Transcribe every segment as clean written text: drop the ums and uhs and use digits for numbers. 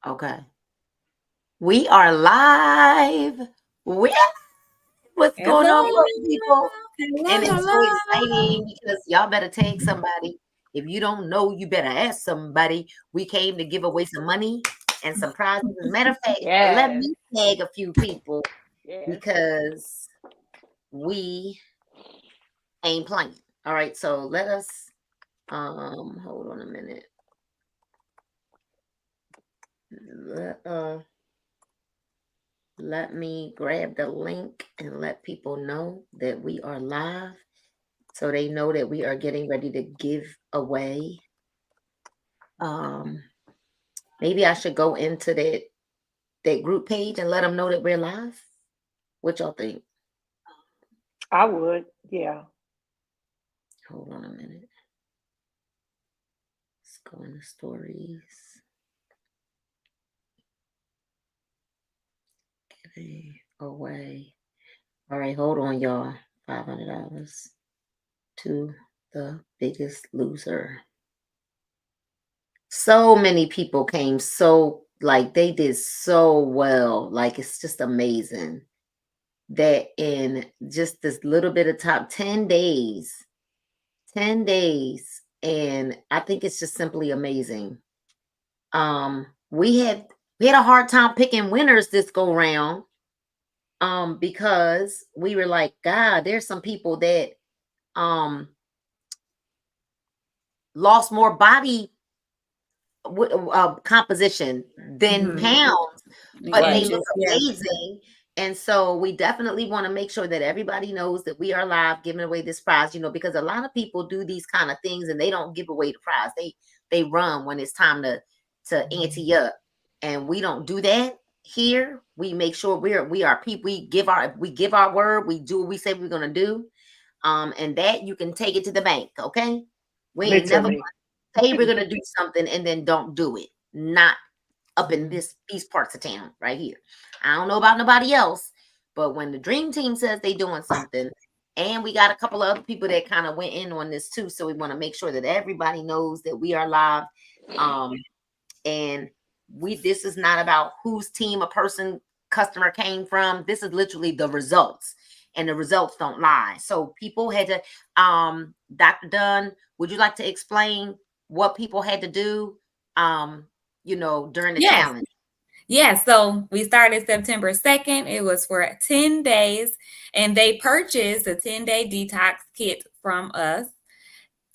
Okay. We are live. What's going on, Hello, party people? And hello, it's so hello. exciting because y'all better tag somebody. If you don't know, you better ask somebody. We came to give away some money and some prizes. As a matter of fact, let Yes, me tag a few people yes. because we ain't playing. All right, so let us hold on a minute. Let, uh Let me grab the link and let people know that we are live so they know that we are getting ready to give away. Um, Maybe I should go into that group page and let them know that we're live. What y'all think? I would, yeah. Hold on a minute. Let's go into stories. Giving away. All right, hold on, y'all. $500 to the biggest loser. So many people came, so like they did so well. Like it's just amazing that in just this little bit of top 10 days, 10 days, and I think it's just simply amazing. Um, we had we had a hard time picking winners this go round. Because we were like, God, there's some people that um lost more body composition than pounds, but they Right. look Inches, yeah. amazing. And so we definitely want to make sure that everybody knows that we are live giving away this prize, because a lot of people do these kind of things and they don't give away the prize. They run when it's time to ante up. And we don't do that here. We make sure we are people, we give our word, we do what we say we're gonna do. And that you can take it to the bank, okay? We ain't never Literally. say we're gonna do something and then don't do it. Not up in these parts of town right here. I don't know about nobody else, but when the dream team says they doing something, and we got a couple of other people that kind of went in on this too, so we want to make sure that everybody knows that we are live. Um, and this is not about whose team a customer came from. This is literally the results, and the results don't lie. So people had to Dr. Dunn, would you like to explain what people had to do during the Yes. challenge? Yes. So we started September 2nd. It was for 10 days, and they purchased a 10-day detox kit from us.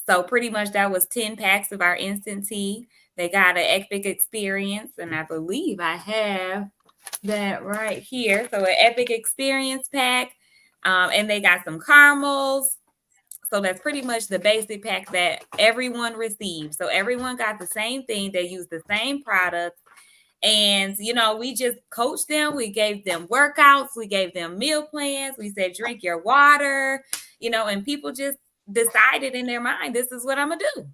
So pretty much that was 10 packs of our instant tea. They got an epic experience, and I believe I have that right here. So an epic experience pack, and they got some caramels. So that's pretty much the basic pack that everyone received. So everyone got the same thing. They used the same products. And, we just coached them. We gave them workouts. We gave them meal plans. We said, drink your water, and people just decided in their mind, this is what I'm going to do.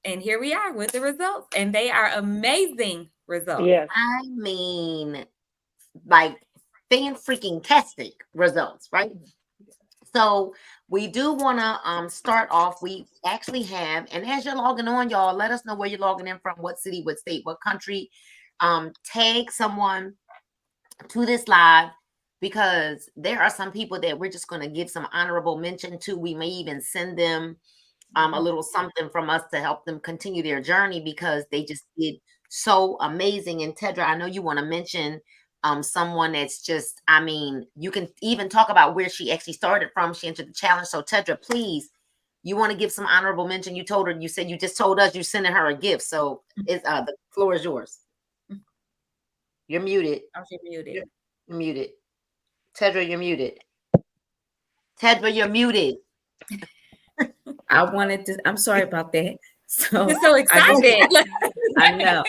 And here we are with the results. And they are amazing results. Yes. I mean, like fan freaking tastic results, right? So we do want to start off. We actually have, and as you're logging on, y'all, let us know where you're logging in from, what city, what state, what country. Tag someone to this live, because there are some people that we're just going to give some honorable mention to. We may even send them a little something from us to help them continue their journey, because they just did so amazing. And Tedra, I know you want to mention someone that's just, I mean, you can even talk about where she actually started from. She entered the challenge. So Tedra, please, you want to give some honorable mention? You told her, you said you just told us you sending her a gift. So it's the floor is yours. You're muted. Oh, she muted. You're muted. Tedra, you're muted. Tedra, you're muted. I'm sorry about that. So You're so I just, excited. I know.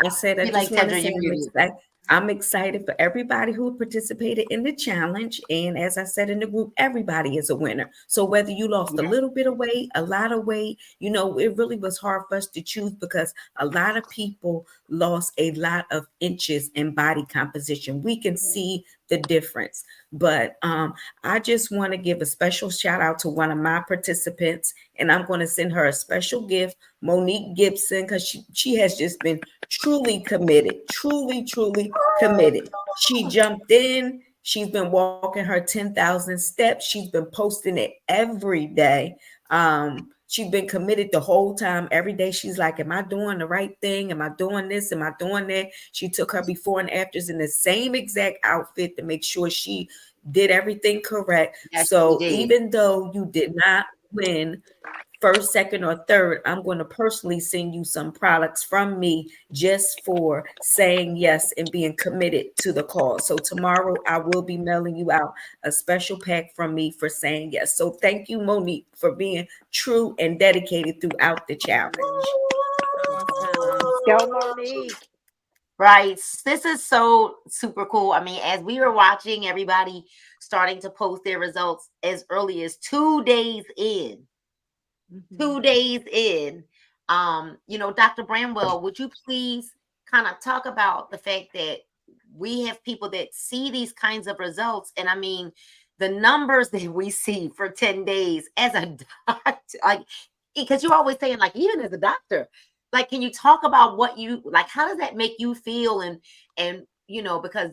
I said, I Be like, just want to Tedra, say you're muted. I'm excited for everybody who participated in the challenge. And as I said in the group, everybody is a winner. So whether you lost a little bit of weight, a lot of weight, it really was hard for us to choose, because a lot of people lost a lot of inches in body composition. We can see the difference. But I just want to give a special shout out to one of my participants, and I'm going to send her a special gift, Monique Gibson, because she has just been truly committed, truly committed. She jumped in. She's been walking her 10,000 steps. She's been posting it every day. She's been committed the whole time. Every day she's like, am I doing the right thing? Am I doing this? Am I doing that? She took her before and afters in the same exact outfit to make sure she did everything correct. Yes, So she did. even though you did not win first, second, or third, I'm going to personally send you some products from me just for saying yes and being committed to the cause. So tomorrow I will be mailing you out a special pack from me for saying yes. So thank you, Monique, for being true and dedicated throughout the challenge. Go, Monique. Right. This is so super cool. I mean, as we were watching everybody starting to post their results as early as 2 days in, 2 days in, Dr. Bramwell, would you please kind of talk about the fact that we have people that see these kinds of results? And I mean, the numbers that we see for 10 days as a doctor, like, because you're always saying, like, even as a doctor, like, can you talk about what you like? How does that make you feel? And because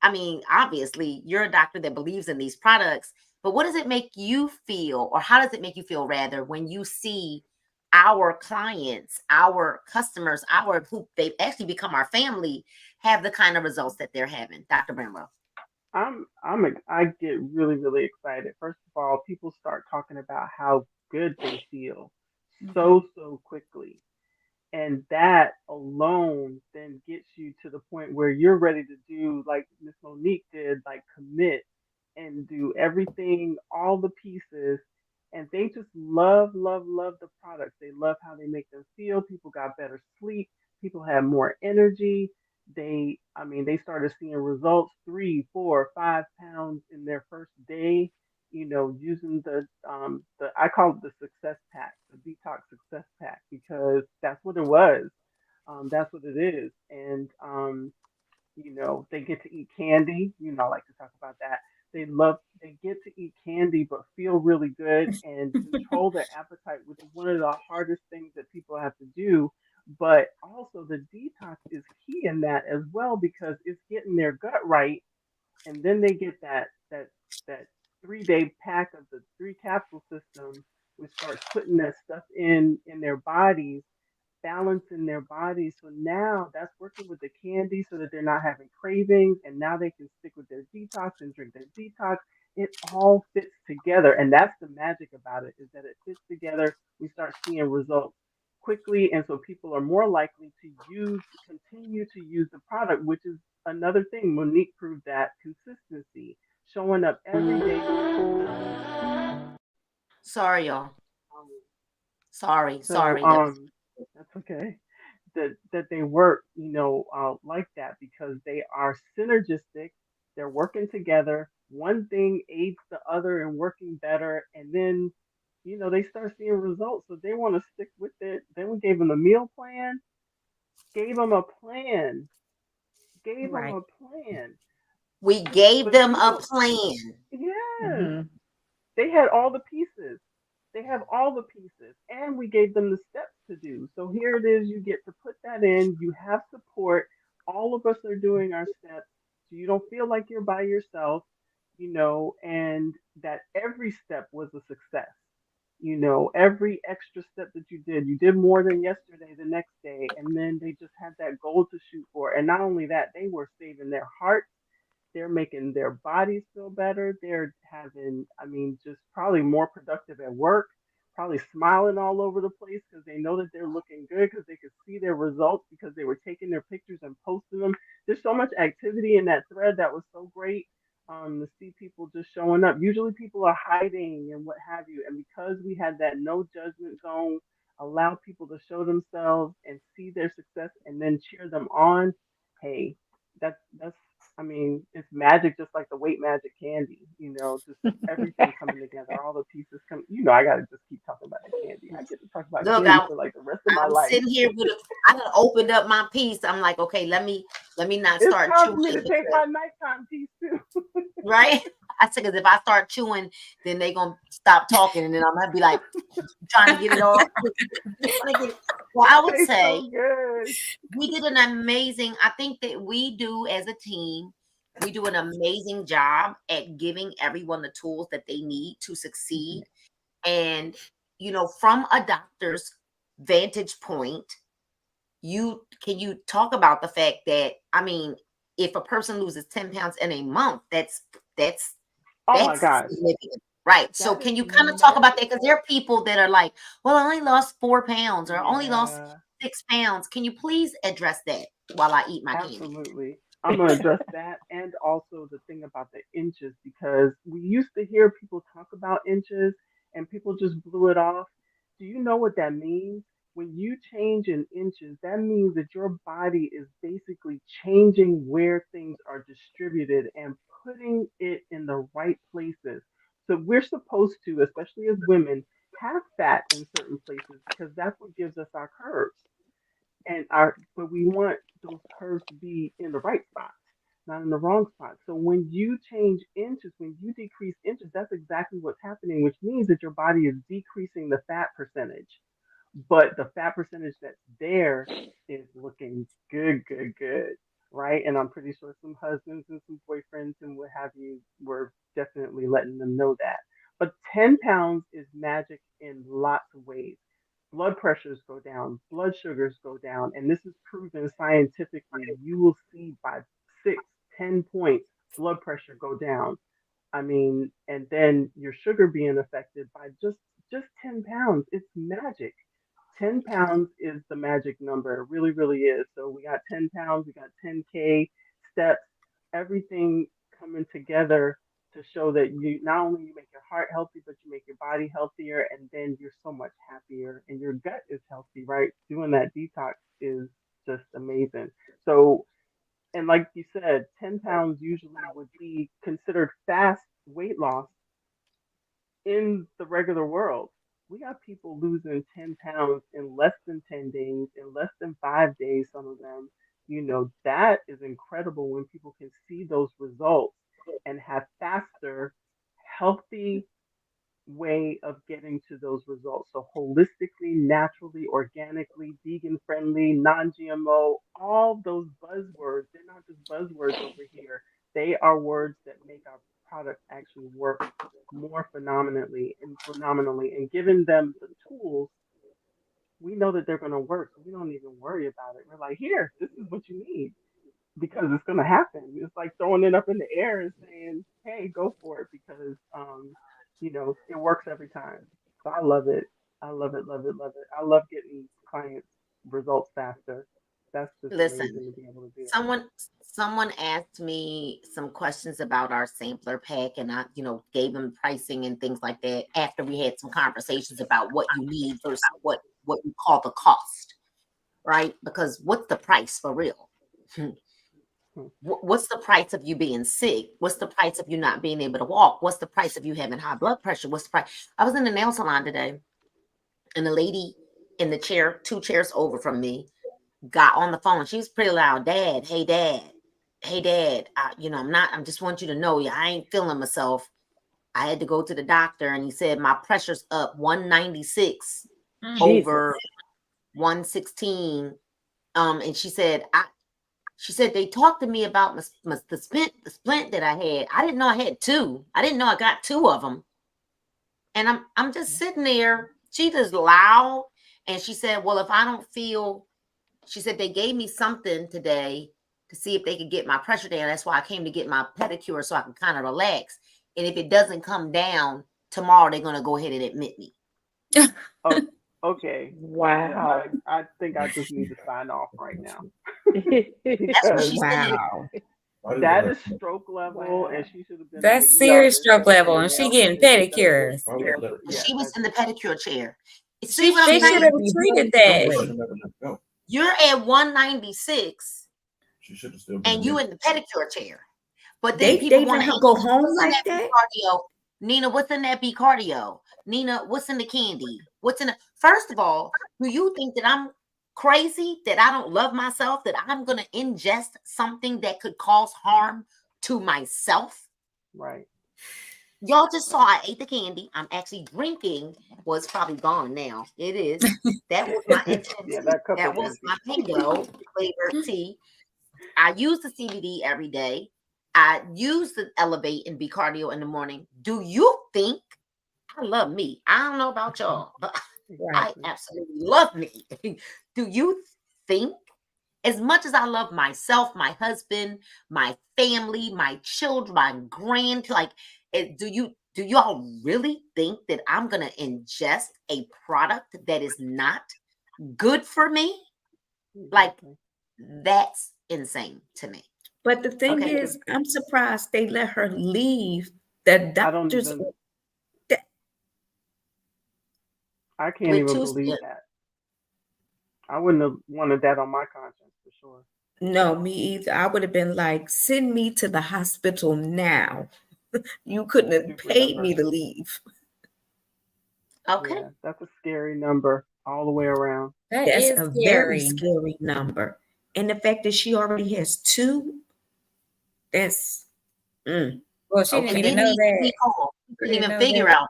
I mean, obviously, you're a doctor that believes in these products, but what does it make you feel, or how does it make you feel rather, when you see our clients, our customers, who they've actually become our family, have the kind of results that they're having, Dr. Bramwell? I get really excited. First of all, people start talking about how good they feel so quickly. And that alone then gets you to the point where you're ready to do like Miss Monique did, like commit and do everything, all the pieces. And they just love the products. They love how they make them feel. People got better sleep. People have more energy. They started seeing results 3, 4, 5 pounds in their first day, using I call it the success pack, the detox success pack, because that's what it was. That's what it is. And they get to eat candy. I like to talk about that. They get to eat candy, but feel really good and control their appetite, which is one of the hardest things that people have to do. But also the detox is key in that as well, because it's getting their gut right. And then they get that 3-day pack of the 3 capsule system, which starts putting that stuff in their bodies, balancing their bodies. So now that's working with the candy so that they're not having cravings, and now they can stick with their detox and drink their detox. It all fits together, and that's the magic about it, is that it fits together. We start seeing results quickly, and so people are more likely to continue to use the product, which is another thing. Monique proved that consistency, showing up every day. Sorry, y'all. Sorry. That's okay. That they work, like that, because they are synergistic. They're working together. One thing aids the other and working better, and then they start seeing results, so they want to stick with it. Then we gave them a meal plan, gave them a plan, We gave them a plan. Yes, they had all the pieces. They have all the pieces, and we gave them the steps to do. So here it is. You get to put that in. You have support. All of us are doing our steps, so you don't feel like you're by yourself. And that every step was a success. Every extra step that you did more than yesterday, the next day, and then they just had that goal to shoot for. And not only that, they were saving their hearts. They're making their bodies feel better. They're having, just probably more productive at work, probably smiling all over the place because they know that they're looking good, because they could see their results, because they were taking their pictures and posting them. There's so much activity in that thread that was so great, to see people just showing up. Usually people are hiding and what have you. And because we had that no judgment zone, allow people to show themselves and see their success and then cheer them on. Hey, that's it's magic, just like the weight magic candy, just everything coming together, all the pieces come. I gotta just keep talking about the candy. I get to talk about candy for like the rest of my life. Sitting here I done opened up my piece. I'm like, okay, let me let me not It's start time for chewing. me to take my nighttime piece too. Right? I said, because if I start chewing, then they gonna stop talking, and then I'm gonna be like trying to get it off. Well, I would It's say so good. we did an amazing. I think that we do as a team. We do an amazing job at giving everyone the tools that they need to succeed. And from a doctor's vantage point, can you talk about the fact that, I mean, if a person loses 10 pounds in a month, that's Oh my gosh. significant, right? So That can is you kind of talk about that? Because magical. there are people that are like, well, I only lost 4 pounds or I only lost Yeah, 6 pounds. Can you please address that while I eat my candy? absolutely. I'm gonna address that and also the thing about the inches because we used to hear people talk about inches and people just blew it off. Do you know what that means? When you change in inches, that means that your body is basically changing where things are distributed and putting it in the right places. So we're supposed to, especially as women, have fat in certain places because that's what gives us our curves and but we want those curves to be in the right spots, not in the wrong spots. So when you change inches, when you decrease inches, that's exactly what's happening, which means that your body is decreasing the fat percentage. But the fat percentage that's there is looking good, good, good. Right. And I'm pretty sure some husbands and some boyfriends and what have you were definitely letting them know that. But 10 pounds is magic in lots of ways. Blood pressures go down, blood sugars go down, and this is proven scientifically. You will see by 6, 10 points blood pressure go down. I mean, and then your sugar being affected by just 10 pounds. It's magic. 10 pounds is the magic number. It really, really is. So we got 10 pounds, we got 10K steps, everything coming together to show that you not only you make your heart healthy, but you make your body healthier, and then you're so much happier, and your gut is healthy, right? Doing that detox is just amazing. So, and like you said, 10 pounds usually would be considered fast weight loss in the regular world. We got people losing 10 pounds in less than 10 days, in less than 5 days, some of them. That is incredible when people can see those results and have faster, healthy way of getting to those results. So, holistically, naturally, organically, vegan friendly, non GMO, all those buzzwords, they're not just buzzwords over here. They are words that make our product actually work more phenomenally and giving them the tools, we know that they're going to work. So we don't even worry about it. We're like, here, this is what you need because it's going to happen. It's like throwing it up in the air and saying, hey, go for it because, it works every time. So I love it. I love it, love it, love it. I love getting clients results faster. That's just Listen, amazing to be able to do. someone asked me some questions about our sampler pack, and I, gave them pricing and things like that after we had some conversations about what you need versus what we call the cost, right? Because what's the price for real? What's the price of you being sick? What's the price of you not being able to walk? What's the price of you having high blood pressure? What's the price? I was in the nail salon today, and the lady in the chair, 2 chairs over from me, got on the phone. She was pretty loud. Dad, hey dad, I'm just want you to know, I ain't feeling myself. I had to go to the doctor, and he said my pressure's up 196 over 116. And she said they talked to me about the splint that I had. I didn't know I had 2. I didn't know I got 2 of them. And I'm just sitting there. She just loud, and she said, well, if I don't feel. She said they gave me something today to see if they could get my pressure down. That's why I came to get my pedicure so I can kind of relax. And if it doesn't come down tomorrow, they're going to go ahead and admit me. Oh, okay. Wow. I think I just need to sign off right now. That's what she said. Wow. That is stroke level, Wow. and she should have been. That's in the serious ER stroke instead of level, in and she nail getting salon. pedicures. Yeah, She was in the pedicure chair. They See what I'm should saying? have treated that. You're at 196, She should have still been. and you in the pedicure chair. But then They people let want her to go home like that? cardio. Nina, what's in that B-cardio? Nina, what's in the candy? What's in the? First of all, do you think that I'm crazy that I don't love myself, that I'm going to ingest something that could cause harm to myself? Right. Y'all just saw I ate the candy. I'm actually drinking. Well, it's probably gone now. It is. That was my intense Yeah, tea. that cup That is was empty. my mango flavored tea. I use the CBD every day. I use the Elevate and Be Cardio in the morning. Do you think I love me? I don't know about y'all, but I Exactly. absolutely love me. Do you think, as much as I love myself, my husband, my family, my children, my like, do y'all really think that I'm gonna ingest a product that is not good for me? Like, Exactly. that's insane to me. But the thing Okay. is, I'm surprised they let her leave. The I don't doctors, even. that- I can't With even two believe that. I wouldn't have wanted that on my conscience for sure. no, me either. I would have been like, send me to the hospital now. You couldn't have Super paid number. me to leave. Okay. Yeah, that's a scary number all the way around. That That's is a very scary. scary number. And the fact that she already has two, that's Well, she And didn't then even know he that. called. He She couldn't didn't even know figure that. out.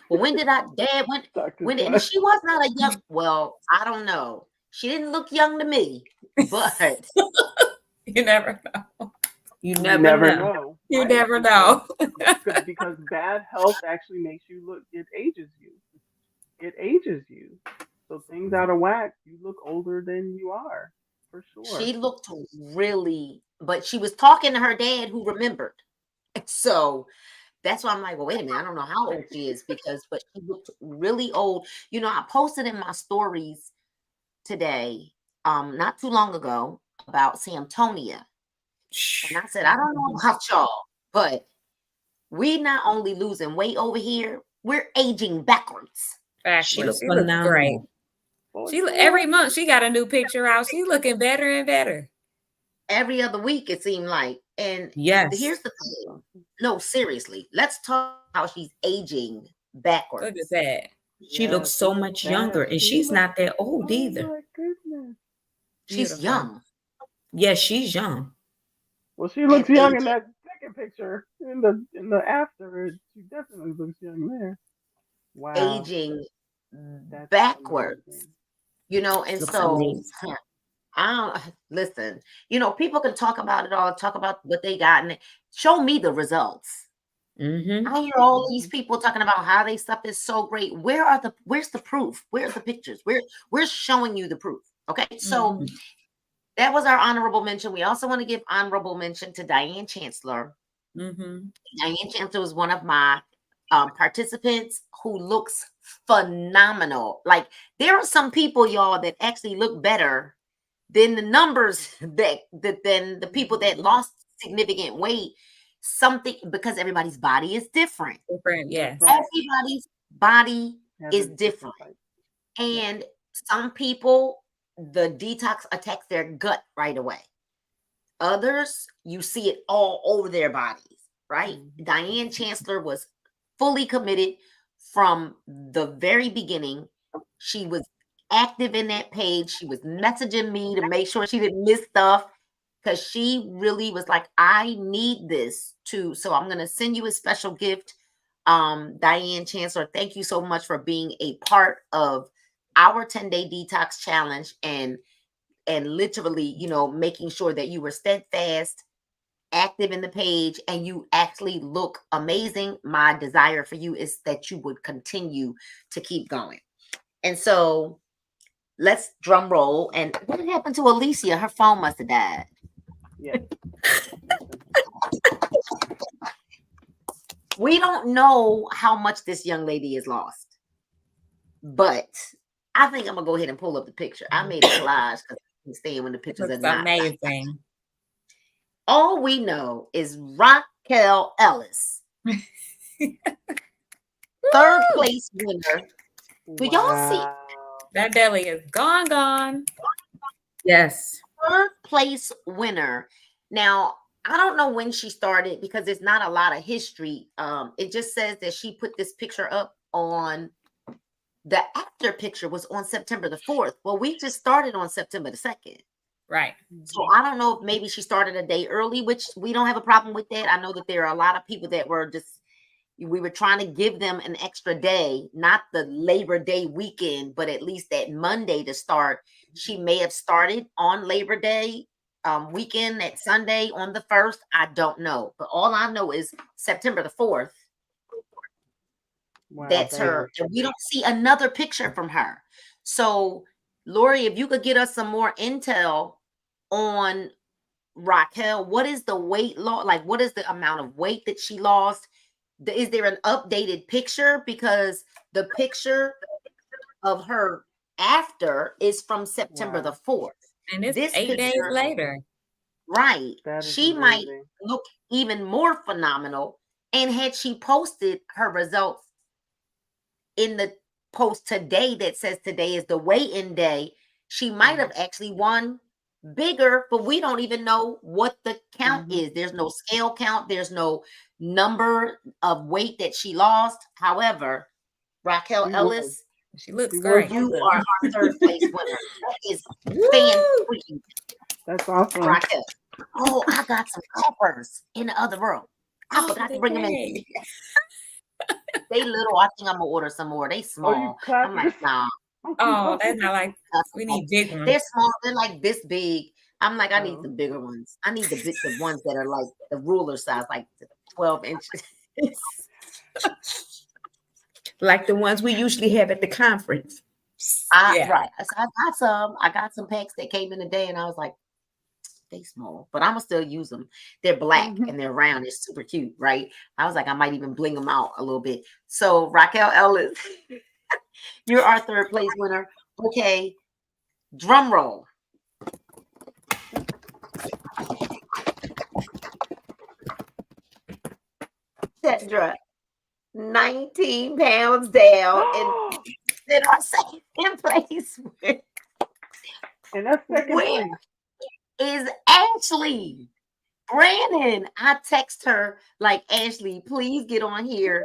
Well, when did Dad, Dr. when did, and Todd. she was not a young, well, I don't know. She didn't look young to me, but You never know. you You never never know. know, You right? never know. Because bad health actually makes you look. It ages you. It ages you. So things out of whack, you look older than you are, for sure. she looked really, but she was talking to her dad who remembered. So that's why I'm like, well, wait a minute. I don't know how old she is but she looked really old. You know, I posted in my stories today, not too long ago, about Samtonia. And I said, I don't know about y'all, but we not only losing weight over here, we're aging backwards. She Backwards. looked She looks great. phenomenal. For She sure. every month she got a new picture out. She's looking better and better. Every other week, it seemed like. And Yes. here's the thing. No, seriously, let's talk how she's aging Look backwards. at that. She looks so Look at much younger, that. and She she's looks. not that old Oh either. my goodness. She's Beautiful. young. Yes, she's young. Well, she looks And young in aging, that second picture. In the after, she definitely looks young there. Wow, aging that's backwards, amazing. and Looks so amazing. I don't listen, people can talk about it all, talk about what they got, and show me the results. Mm-hmm. I hear all these people talking about how they stuff is so great. Where's the proof? Where's the pictures? We're showing you the proof. Okay. So Mhm. that was our honorable mention. We also want to give honorable mention to Diane Chancellor. Mhm. Diane Chancellor was one of my participants who looks phenomenal. Like, there are some people, y'all, that actually look better than the numbers than the people that lost significant weight. Something, because everybody's body is different. Different, yes. Right. Everybody's body is Every different. type. And some people, the detox attacks their gut right away. Others, you see it all over their bodies, right? Mhm. Diane Chancellor was fully committed from the very beginning. She was active in that page. She was messaging me to make sure she didn't miss stuff, because she really was like, I need this too. So I'm going to send you a special gift. Diane Chancellor, thank you so much for being a part of our 10-day detox challenge, and literally, making sure that you were steadfast, active in the page, and you actually look amazing. My desire for you is that you would continue to keep going. And so let's drum roll. And what happened to Alicia? Her phone must have died. Yes. We don't know how much this young lady has lost, but I think I'm gonna go ahead and pull up the picture. I made a collage because I can stand when the It pictures are looks not. amazing. All we know is Raquel Ellis, third place winner. Do y'all see? Wow. That belly is gone. Yes. Third place winner. Now, I don't know when she started because there's not a lot of history. It just says that she put this picture up on the after picture was on September the 4th. Well, we just started on September the 2nd. Right. So I don't know if maybe she started a day early, which we don't have a problem with that. I know that there are a lot of people that were just, we were trying to give them an extra day, not the Labor Day weekend, but at least that Monday to start. She may have started on Labor Day weekend, at Sunday on the 1st. I don't know. But all I know is September the 4th. Wow, That's her. And we don't see another picture from her. So, Lori, if you could get us some more intel on Raquel, what is the weight loss? Like, what is the amount of weight that she lost? Is there an updated picture? Because the picture of her after is from September the 4th. And it's This 8 days picture, later. right? That is She might amazing. look even more phenomenal. And had she posted her results in the post today that says today is the weigh-in day, she might have actually won bigger, but we don't even know what the count is. There's no scale count. There's no number of weight that she lost. However, Raquel Ellis, She looks She great. was- you are our third place winner. That is fan-freaking That's awesome. Raquel. Oh, I got some peppers in the other room. I forgot to bring them in. Okay. They little. I think I'm gonna order some more. They small. I'm like, nah. Oh, that's not like, we need big ones. They're small. They're like this big. I'm like, I need Oh. the bigger ones. I need the ones that are like the ruler size, like 12 inches. Like the ones we usually have at the conference. Yeah. Right. So I got some packs that came in today, and I was like, they small, but I'm gonna still use them. They're black and they're round. It's super cute, right? I was like, I might even bling them out a little bit. So Raquel Ellis, you're our third place winner. Okay, drum roll. Sandra, 19 pounds down and in our second place. And that's second Where place. is Ashley? Brannon, I text her like, Ashley, please get on here.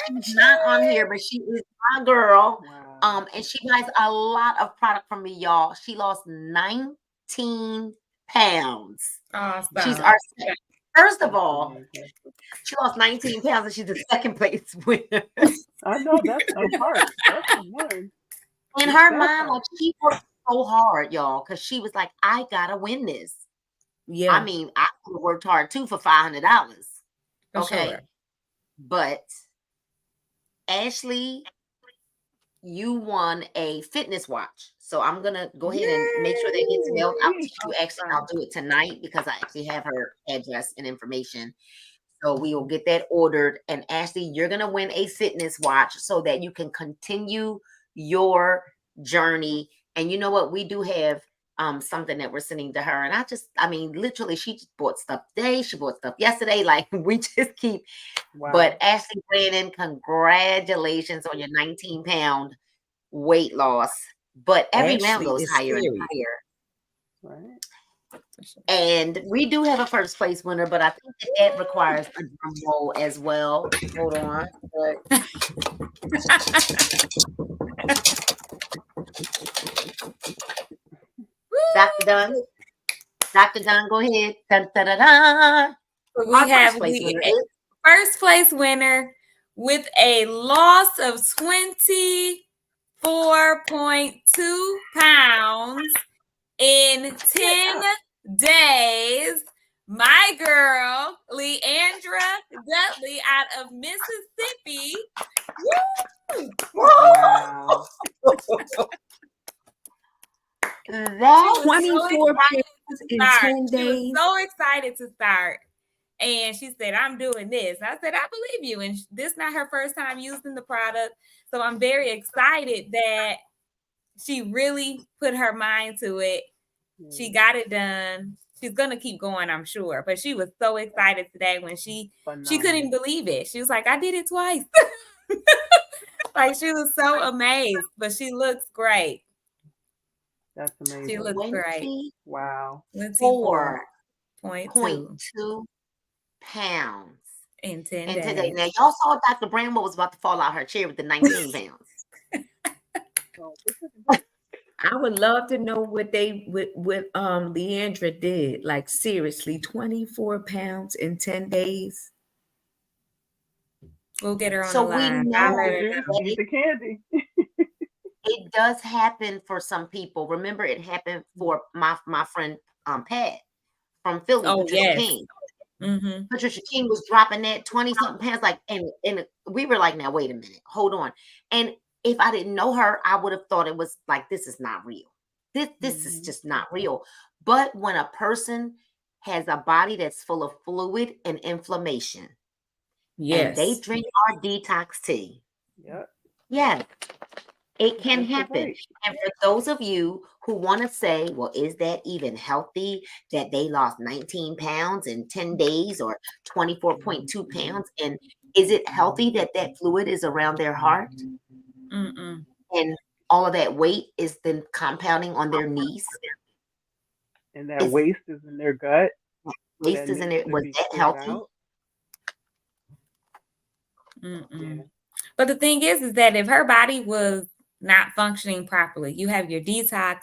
She's not on here, but she is my girl. Wow. And she buys a lot of product from me, y'all. She lost 19 pounds. Awesome. She's our first of That's all, amazing. she lost 19 pounds and she's the second place winner. I know that's the part. That's the one. In It's her that mind, part. like she worked so hard, y'all, because she was like, I gotta win this. Yeah. I mean, I could have worked hard too for $500. For Okay. sure. But Ashley, you won a fitness watch. So I'm gonna go ahead and make sure that gets mailed out to you. Actually, I'll do it tonight because I actually have her address and information. So we will get that ordered. And Ashley, you're gonna win a fitness watch so that you can continue your journey. And you know what? We do have something that we're sending to her. And I mean, literally, she just bought stuff today. She bought stuff yesterday. Like we just keep. Wow. But Ashley Brannon, congratulations on your 19-pound weight loss. But every round Ashley goes is higher and scary. higher. Right. And we do have a first place winner, but I think that requires a drum roll as well. Hold on. Dr. Dunn. Dr. Dunn, go ahead. Dun, dun, dun, dun. So Our we have first place the winner is first place winner with a loss of 24.2 pounds in 10 days. My girl, Leandra Dudley out of Mississippi. Woo! Wow. that 24 pounds in Start. 10 She was days. so excited to start. And she said, I'm doing this. I said, I believe you. And this is not her first time using the product. So I'm very excited that she really put her mind to it. She got it done. She's going to keep going, I'm sure. But she was so excited today when she couldn't even believe it. She was like, I did it twice. Like she was so amazed. But she looks great. That's amazing. She looks great. Wow. 24.2 pounds in 10 and days. today. Now y'all saw Dr. Bramwell was about to fall out her chair with the 19 pounds. So we're looking good. I would love to know what Leandra did. Like seriously, 24 pounds in 10 days. We'll get her on So the we line. Eat I'll know let the her juice, know. eat the candy. it does happen for some people. Remember, it happened for my friend Pat from Philly, Oh, Patricia yes. King. Mm-hmm. Patricia King was dropping that 20 something pounds, like, and we were like, now wait a minute, hold on. And if I didn't know her, I would have thought it was like, this is not real. This is just not real. But when a person has a body that's full of fluid and inflammation, and they Yes. drink our detox tea, Yep. yeah, it can That's happen. right. And for those of you who want to say, well, is that even healthy that they lost 19 pounds in 10 days or 24.2 pounds? And is it healthy that that fluid is around their heart Mm-mm. and all of that weight is then compounding on their knees? And that Is waste is in their gut. waste That is in needs it? to Was be that cleared healthy? out. Mm-mm. Yeah. But the thing is that if her body was not functioning properly, you have your detox,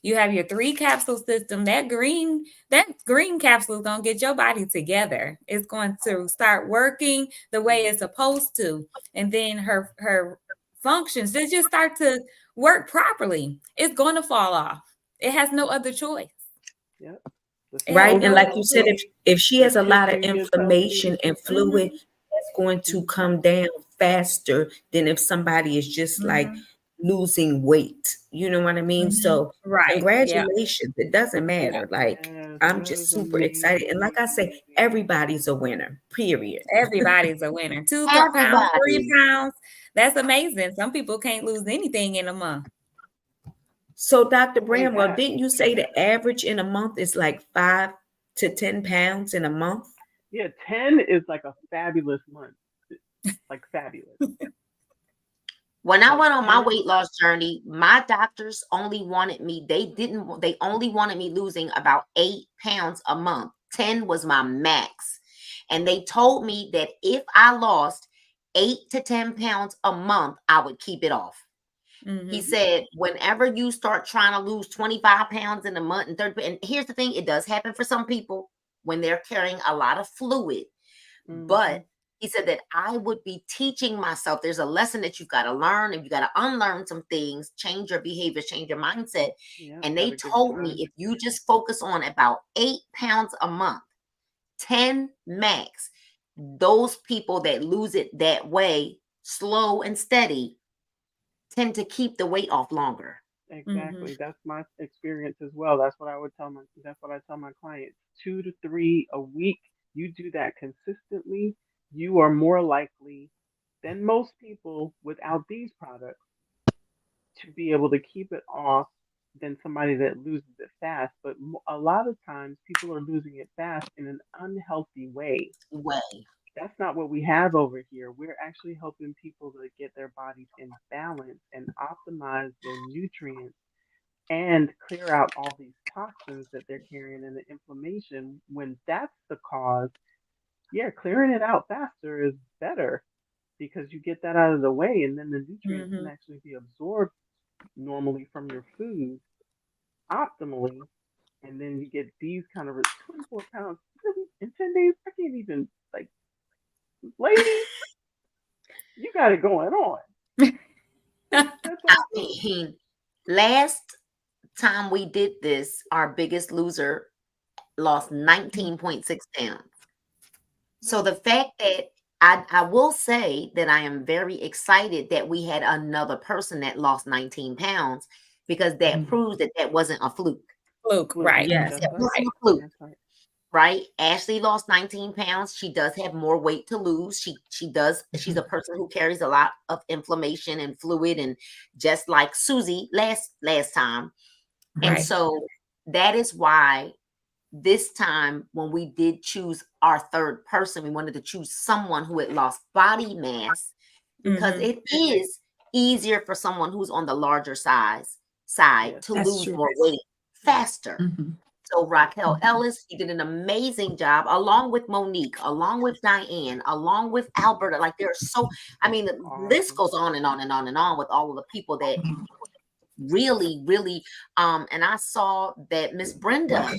you have your 3 capsule system. That green capsule is gonna get your body together. It's going to start working the way it's supposed to, and then her functions they just start to work properly. It's going to fall off. It has no other choice. Yep. The It has Right. cells And no are like other you said, healthy. if she The has a lot of tissue gets healthy. inflammation and fluid, that's going to come down faster than if somebody is just like losing weight. You know what I mean? So Right. Yeah. congratulations. It doesn't matter. Like Yes, I'm that just is super excited. And like I amazing. say, everybody's a winner, period. Everybody's a winner. 2 pounds, 3 Everybody. pounds. That's amazing. Some people can't lose anything in a month. So Dr. Say Bramwell, that. didn't you say the average in a month is like 5 to 10 pounds in a month? Yeah, 10 is like a fabulous month. Like fabulous. When I Like went on my 10. weight loss journey, my doctors only wanted me, they only wanted me losing about 8 pounds a month. 10 was my max. And they told me that if I lost 8 to 10 pounds a month, I would keep it off. He said, whenever you start trying to lose 25 pounds in a month and 30, and here's the thing, it does happen for some people when they're carrying a lot of fluid. But he said that I would be teaching myself. There's a lesson that you've got to learn, and you got to unlearn some things, change your behavior, change your mindset. Yeah, And they gotta give it told me time. if you just focus on about 8 pounds a month, 10 max, those people that lose it that way, slow and steady, tend to keep the weight off longer. Exactly. That's my experience as well. That's what I tell my clients. 2 to 3 a week. You do that consistently, you are more likely than most people without these products to be able to keep it off than somebody that loses it fast. But a lot of times people are losing it fast in an unhealthy way. Way. That's not what we have over here. We're actually helping people to get their bodies in balance and optimize their nutrients and clear out all these toxins that they're carrying and the inflammation. When that's the cause, yeah, clearing it out faster is better because you get that out of the way and then the nutrients can actually be absorbed normally from your food optimally. And then you get these kind of 24 pounds really in 10 days. I can't even, like, lady, you got it going on. That's I awesome. mean, last time we did this, our biggest loser lost 19.6 pounds. So the fact that I will say that I am very excited that we had another person that lost 19 pounds because that proves that that wasn't a fluke. Fluke, right. Yes. That's That right. wasn't a fluke, That's right. right? Ashley lost 19 pounds. She does have more weight to lose. She's a person who carries a lot of inflammation and fluid, and just like Susie last time. And Right. so that is why this time when we did choose our third person, we wanted to choose someone who had lost body mass because it is easier for someone who's on the larger side Yes. to That's lose true. more weight faster. So Raquel Ellis, you did an amazing job, along with Monique, along with Diane, along with Alberta. Like there's so, I mean, the list Awesome. goes on and on and on and on with all of the people that really, really, and I saw that Miss Brenda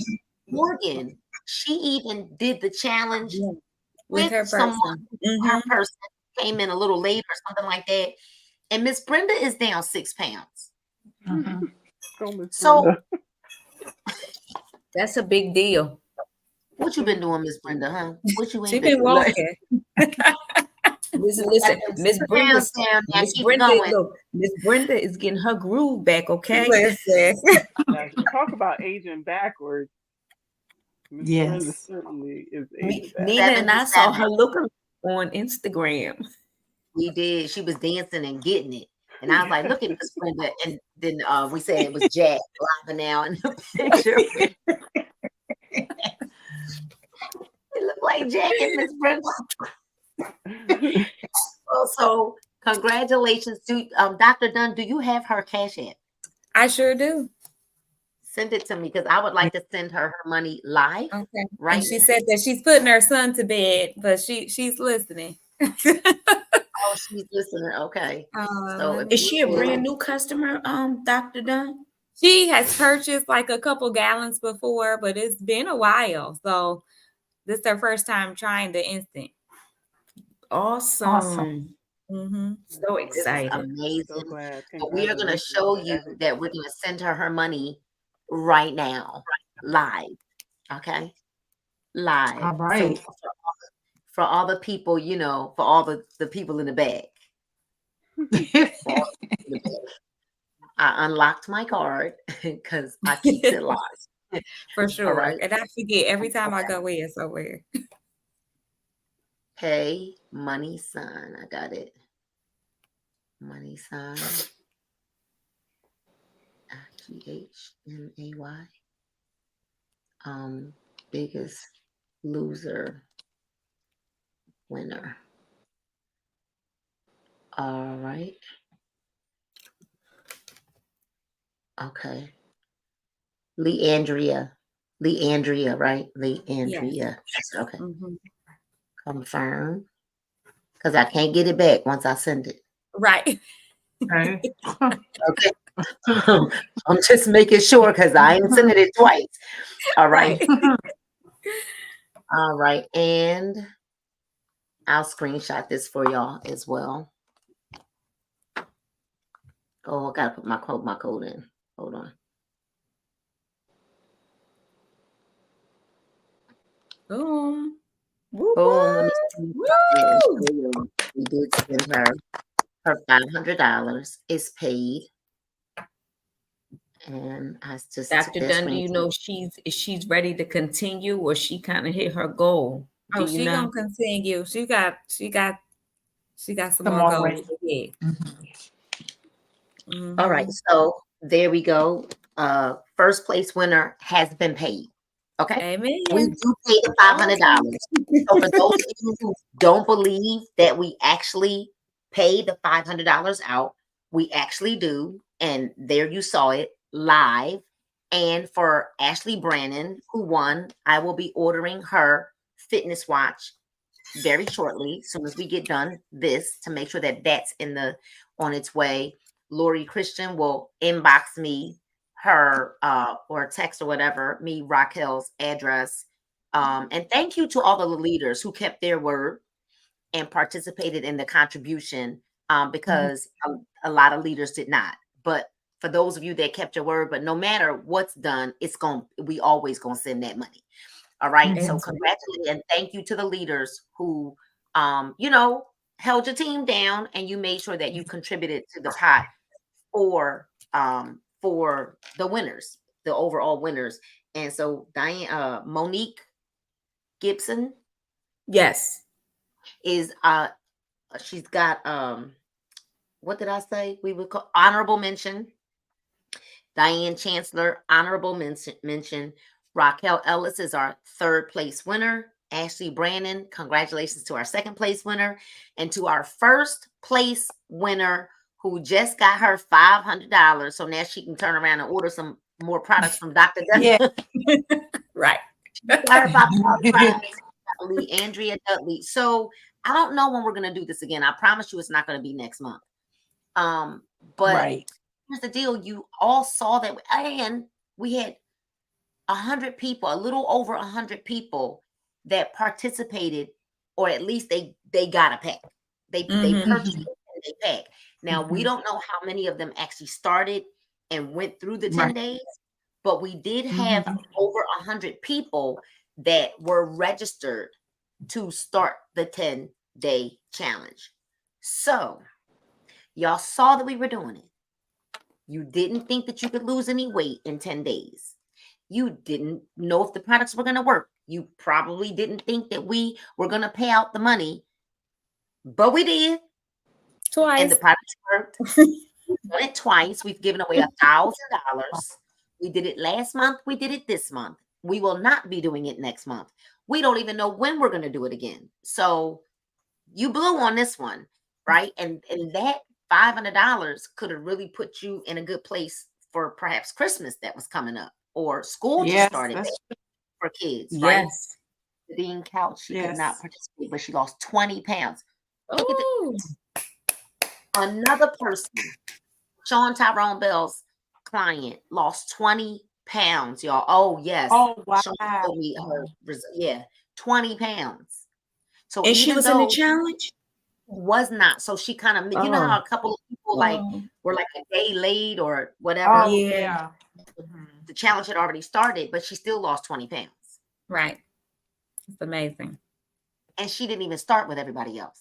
Morgan, she even did the challenge with her someone, person. her person came in a little late or something like that. And Miss Brenda is down 6 pounds. Go, Miss So Brenda. That's a big deal. what you been doing, Miss Brenda, huh? What you She ain't been doing? walking. Listen, Gotta get Miss some Brenda, pounds down now, Miss keep Brenda, going. look, Miss Brenda is getting her groove back, okay? Listen. Now, talk about aging backwards. Miss Brenda Yes. certainly is aging back. Nina and I saw 77. her looking on Instagram. We did. She was dancing and getting it. And I was like, look at Miss Brenda. And then we said it was Jack live now in the picture. It looked like Jack and Miss Brenda. So congratulations to Dr. Dunn. Do you have her cash app? I sure do. Send it to me because I would like to send her money live. Okay. Right And she now. said that she's putting her son to bed, but she's listening. Oh, she's listening. Okay. So if Is she a you brand new customer, Dr. Dunn? She has purchased like a couple gallons before, but it's been a while. So this is her first time trying the instant. Awesome. Mm-hmm. So This is excited. amazing. So glad. So we are going to Congratulations show to you everybody. that we're going to send her money right now, live. Okay, live. All right. So for all the people, you know, for all the people in the back. For all the people in the back. I unlocked my card because I keep it locked. For sure. All right. And I forget every time I go in somewhere. Pay money sign. I got it. Money sign. GHMAY. Biggest loser winner. All right. Okay. Leandria, right? Leandria. Okay. Mm-hmm. Confirm. Because I can't get it back once I send it. Right. Okay. Okay. I'm just making sure because I ain't sending it twice. All right. All right. And I'll screenshot this for y'all as well. Oh, I gotta put my code in. Hold on. Boom. Boom. Woo! We did send her $500 is paid. And I just Dr. Dunn, do you know she's ready to continue, or she kind of hit her goal? Do Oh, you she know? gonna continue. She got some Some more more goals ready. to get. All right, so there we go. First place winner has been paid. Okay. Amen. We do pay the $500. So for those of you who don't believe that we actually pay the $500 out, we actually do. And there you saw it live. And for Ashley Brannon, who won, I will be ordering her fitness watch very shortly, as soon as we get done this, to make sure that that's on its way. Lori Christian will inbox me her or text or whatever, me Raquel's address. And thank you to all the leaders who kept their word and participated in the contribution, because a lot of leaders did not. But for those of you that kept your word, but no matter what's done, we always gonna send that money. All right. So congratulations and thank you to the leaders who held your team down and you made sure that you contributed to the pot for the winners, the overall winners. And so Monique Gibson, Yes. is she's got what did I say? We would call honorable mention. Diane Chancellor, honorable mention. Raquel Ellis is our third place winner. Ashley Brannon, congratulations to our second place winner. And to our first place winner who just got her $500. So now she can turn around and order some more products from Dr. Yeah. Right. Andrea Dudley. So I don't know when we're going to do this again. I promise you it's not going to be next month. But Right. here's the deal. You all saw that, and we had 100 people, a little over 100 people that participated, or at least they got a pack. They purchased a pack. Now we don't know how many of them actually started and went through the 10 days, but we did have over 100 people that were registered to start the 10-day challenge. So y'all saw that we were doing it. You didn't think that you could lose any weight in 10 days. You didn't know if the products were going to work. You probably didn't think that we were going to pay out the money, but we did. Twice. And the products worked. We've done it twice. We've given away $1,000. We did it last month. We did it this month. We will not be doing it next month. We don't even know when we're going to do it again. So you blew on this one, right? And that $500 could have really put you in a good place for perhaps Christmas that was coming up, or school just started for kids, right? Yes. The Dean Couch, she could not participate, but she lost 20 pounds. Look at another person, Sean Tyrone Bell's client, lost 20 pounds, y'all. Oh, yes. Oh, wow. Sean told me her, 20 pounds. So And she was in the challenge? Was not. So she kind of, you know how a couple of people like were like a day late or whatever. Oh, yeah. The challenge had already started, but she still lost 20 pounds. Right. It's amazing. And she didn't even start with everybody else.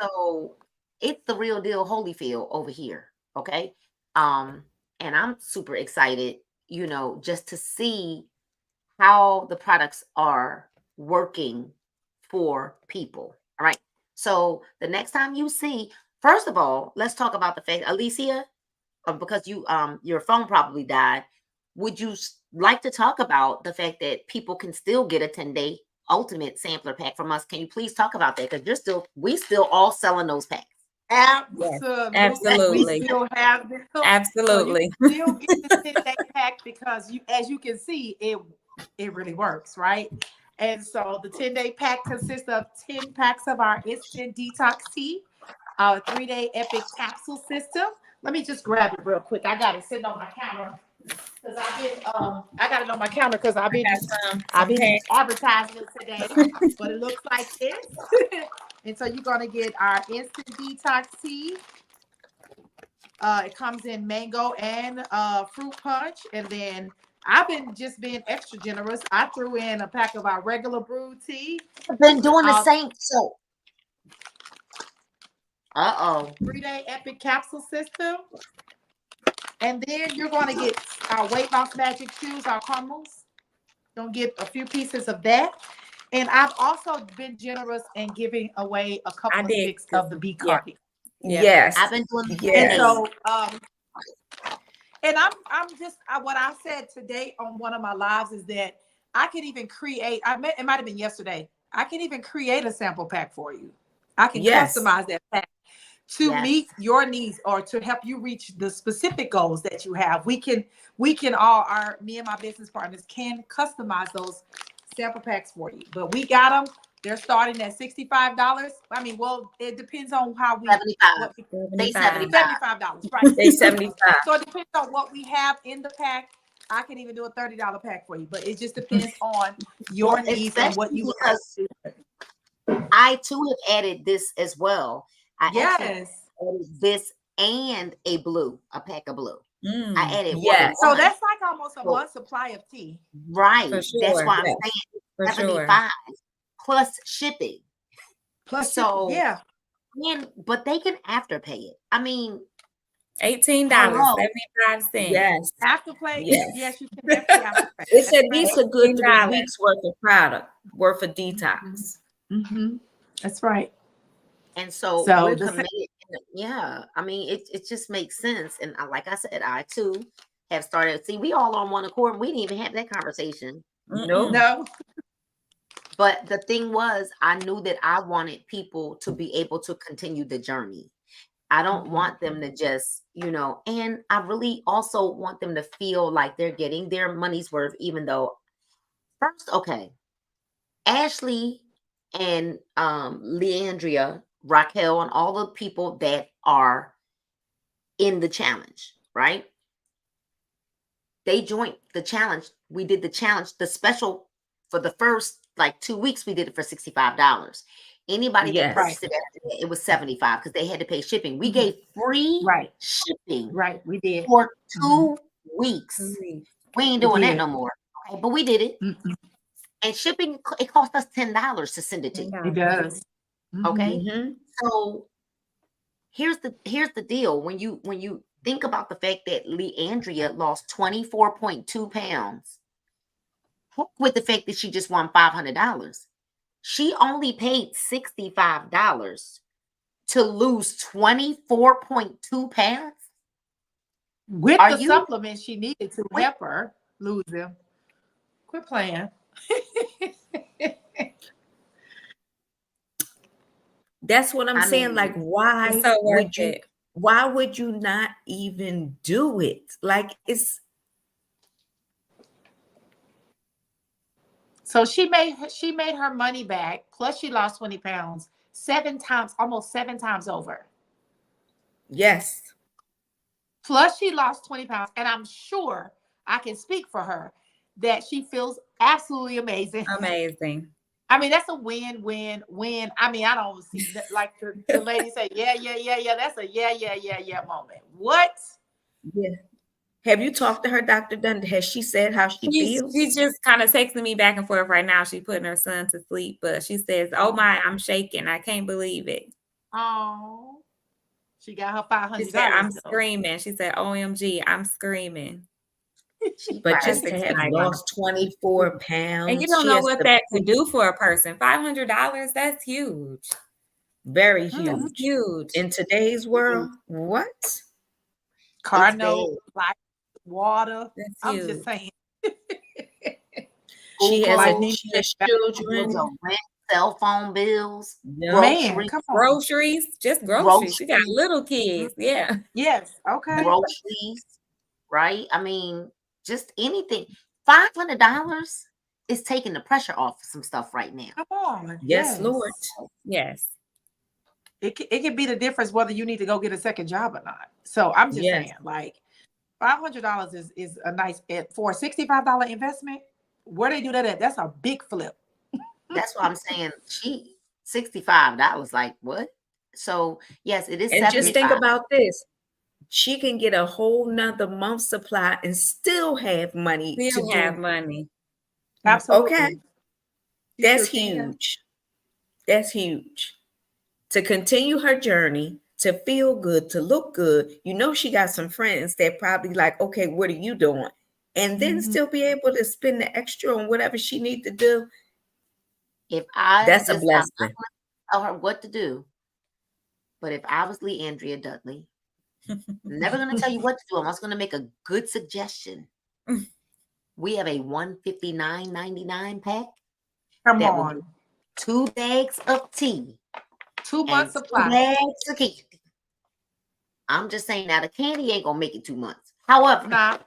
So it's the real deal Holyfield over here. Okay. And I'm super excited, you know, just to see how the products are working for people. All right. So the next time you see, first of all, let's talk about the fact, Alicia, because your phone probably died. Would you like to talk about the fact that people can still get a 10-day ultimate sampler pack from us? Can you please talk about that? Because we still all selling those packs. Absolutely. We still have them. Absolutely. So you still get the 10-day pack because as you can see, it really works, right? And so the 10-day pack consists of 10 packs of our instant detox tea, our 3-day epic capsule system. Let me just grab it real quick. I got it sitting on my counter because I got it on my counter because I've been advertising it today. But it looks like this. And so you're gonna get our instant detox tea. It comes in mango and fruit punch, and then I've been being extra generous. I threw in a pack of our regular brewed tea. I've been doing the same. So, 3-day epic capsule system. And then you're going to get our weight loss magic chews, our caramels. Don't get a few pieces of that. And I've also been generous in giving away a couple of sticks of the B cardi. Yes. I've been doing And so and I'm just what I said today on one of my lives is that I can even create, it might have been yesterday. I can even create a sample pack for you. I can customize that pack to meet your needs or to help you reach the specific goals that you have. Me and my business partners can customize those sample packs for you. But we got them. They're starting at $65. I mean, well, it depends on how we $75, right? They 75. So it depends on what we have in the pack. I can even do a $30 pack for you, but it just depends on your needs and what you want. I too have added this as well. I added this and a pack of blue. I added one. So that's like almost a month supply of tea. Right. That's why I'm saying 75 plus shipping. But they can afterpay it. I mean, $18.75. Yes. Afterpay. Yes, you can definitely afterpay. It said these are good 3 weeks worth of product, worth of detox. That's right. And so we're committed. Yeah, I mean, it just makes sense. And like I said, I too have started. See, we all on one accord. We didn't even have that conversation. No. But the thing was, I knew that I wanted people to be able to continue the journey. I don't want them to just, and I really also want them to feel like they're getting their money's worth, even though Ashley and Leandria, Raquel, and all the people that are in the challenge, right? They joined the challenge. We did the challenge, the special for the first like 2 weeks. We did it for $65. Anybody that Yes. purchased it after that, it was $75 because they had to pay shipping. We gave free Right. shipping Right. We did. for 2 weeks. Mhm. We ain't We doing that did. no more. Okay, but we did it. Mm-mm. And shipping, it cost us $10 to send it to you. It does. Okay. Mhm. So here's the deal. When you think about the fact that Leandria lost 24.2 pounds with the fact that she just won $500, she only paid $65 to lose 24.2 pounds. With Are the you- supplements she needed to Wait. help her lose them. Quit playing. That's what I'm I saying. mean, Like, why It's so worth would you? it. Why would you not even do it? Like, it's So she made her money back. Plus, she lost 20 pounds 7 times, almost 7 times over. yes, Plus, she lost 20 pounds, and I'm sure I can speak for her that she feels absolutely amazing. Amazing. I mean, that's a win. I mean, I don't see that, like the lady say, yeah. That's a yeah moment. What? yeah. Have you talked to her, Dr. Dunn? Has she said how she feels? She's just kind of texting me back and forth right now. She's putting her son to sleep, but she says, "Oh my, I'm shaking. I can't believe it." Oh, she got her She said, "I'm $500. screaming." She said, "OMG, I'm screaming." But That's just to have exciting. lost 24 pounds, And you don't she know has what to that could prove- do for a person. $500, that's huge. very Mhm. That's huge. huge. In today's world, what? Car It's note, bad. like water. That's I'm huge. just saying. She has Like, she has bills children. of rent, cell phone bills, Yeah. Man, groceries, come on. Groceries, just groceries. She got Groceries. little kids. Yeah. Yes. Okay. groceries, right? I mean, just anything. $500 is taking the pressure off of some stuff right now. Come on. Yes, Lord. Yes. It can be the difference whether you need to go get a second job or not. So I'm just Yes. saying, like, $500 is a nice for a $65 investment. Where they do that at? That's a big flip. That's why I'm saying she $65. Like what? So yes, it is And just think 75. about this. She can get a whole nother month's supply and still have money to Still do. have money. Absolutely. Okay. She That's sure can. huge. That's huge. To continue her journey, to feel good, to look good. You know, she got some friends that probably like, okay, what are you doing? And then Mhm. still be able to spend the extra on whatever she need to do. If I That's a just, I'm not blessing. gonna tell her what to do, but if I was Leandria Dudley, I'm never gonna tell you what to do. I'm just gonna make a good suggestion. We have a $159.99 pack. Come That will on. be 2 bags of tea 2 and months 2 supply. bags of candy. I'm just saying now the candy ain't gonna make it 2 months. However, Nah.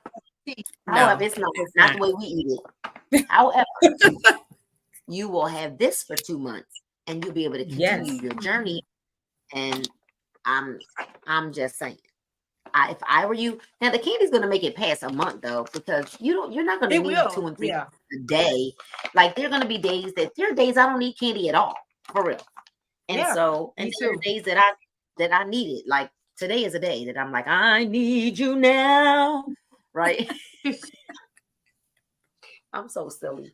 however, it's it's not not. the way we eat it. However, you will have this for 2 months and you'll be able to continue Yes. your journey. And I'm just saying. If I were you, now the candy's gonna make it past a month though, because you're not gonna It need will. 2 and 3 Yeah. a day. Like there are gonna be days there are days I don't need candy at all, for real. And Yeah, so, me and there are too. days that I need it. Like today is a day that I'm like, I need you now, right? I'm so silly.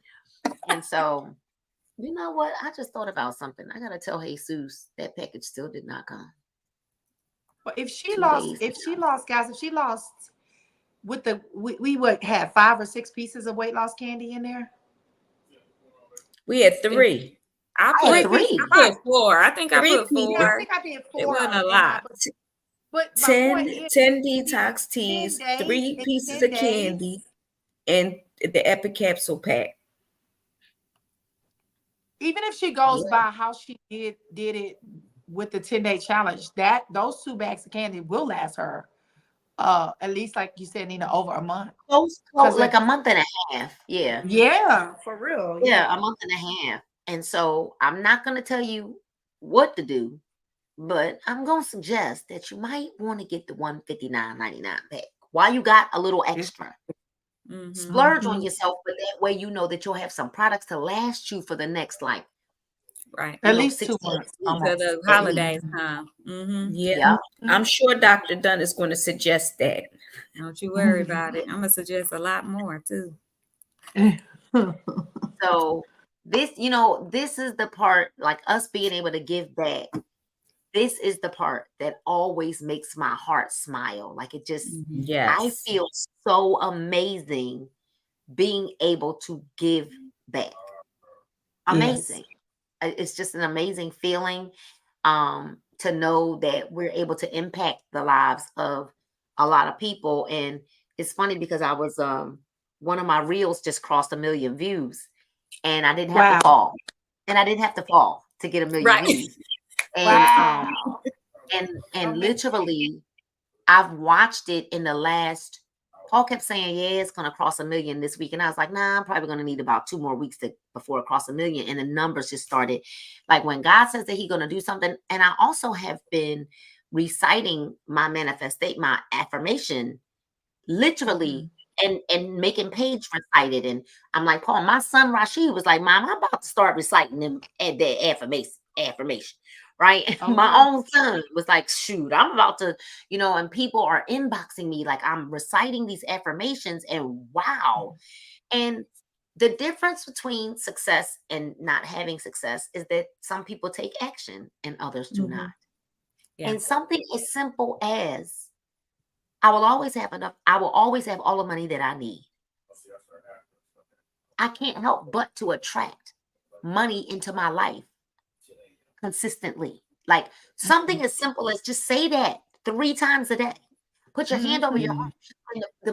And so, you know what? I just thought about something. I gotta tell Jesus that package still did not come. But if she 2 lost, days. guys, if she lost with we would have 5 or 6 pieces of weight loss candy in there. We had 3. I I had put 3. I put 4. I think I 3 put people. Yeah, I 4. think I did 4. It wasn't a and lot. But my point 10, is, 10 detox teas, 10 days, 3 in pieces 10 of days. candy, and the Epic capsule pack. Even if she goes Yeah. by how she did it with the 10-day challenge, that those 2 bags of candy will last her at least, like you said, Nina, over a month. Close, 'Cause like a month and a half. Yeah. Yeah, for real. Yeah, a month and a half. And so I'm not going to tell you what to do, but I'm gonna suggest that you might want to get the $159.99 pack while you got a little extra. Mhm. Splurge on yourself, but that way you know that you'll have some products to last you for the next, like, Right. At least 2 6 to 8 months. weeks. To the At least. holidays come. Yeah, Yeah. I'm sure Dr. Dunn is going to suggest that. Don't you worry about it. I'm gonna suggest a lot more too. So this, this is the part, like us being able to give back. This is the part that always makes my heart smile. Like it just, I Yes. feel so amazing being able to give back. Amazing. It's just an amazing feeling to know that we're able to impact the lives of a lot of people. And it's funny because I was one of my reels just crossed 1 million views, and I didn't have to Wow. fall. And I didn't have to fall to get 1 million Right. views. And Wow. and literally I've watched it in the last. Paul kept saying, yeah, it's going to cross 1 million this week. And I was like, nah, I'm probably going to need about 2 more weeks before it cross 1 million. And the numbers just started. Like when God says that he's going to do something. And I also have been reciting my my affirmation, literally, and making Paige recite it. And I'm like, Paul, my son Rashid was like, Mom, I'm about to start reciting them at the affirmation. Right. Okay. My own son was like, shoot, I'm about to, and people are inboxing me like I'm reciting these affirmations, and wow. And the difference between success and not having success is that some people take action and others do not. Yeah. And something as simple as I will always have enough. I will always have all the money that I need. I can't help but to attract money into my life consistently. Like something as simple as just say that 3 times a day. Put your hand over your heart.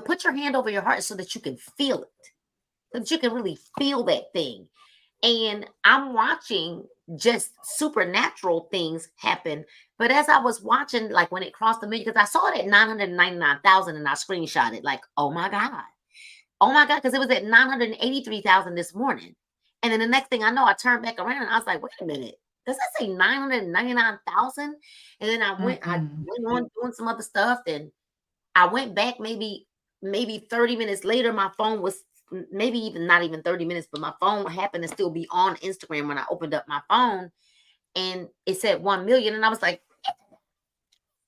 Put your hand over your heart so that you can feel it. So that you can really feel that thing. And I'm watching just supernatural things happen. But as I was watching, like when it crossed the million, because I saw it at 999,000 and I screenshot it, like, oh my God. Oh my God, because it was at 983,000 this morning. And then the next thing I know, I turned back around and I was like, wait a minute. Does that say 999,000? And then I went on doing some other stuff. And I went back maybe 30 minutes later. My phone was maybe even not even 30 minutes, but my phone happened to still be on Instagram when I opened up my phone, and it said 1 million. And I was like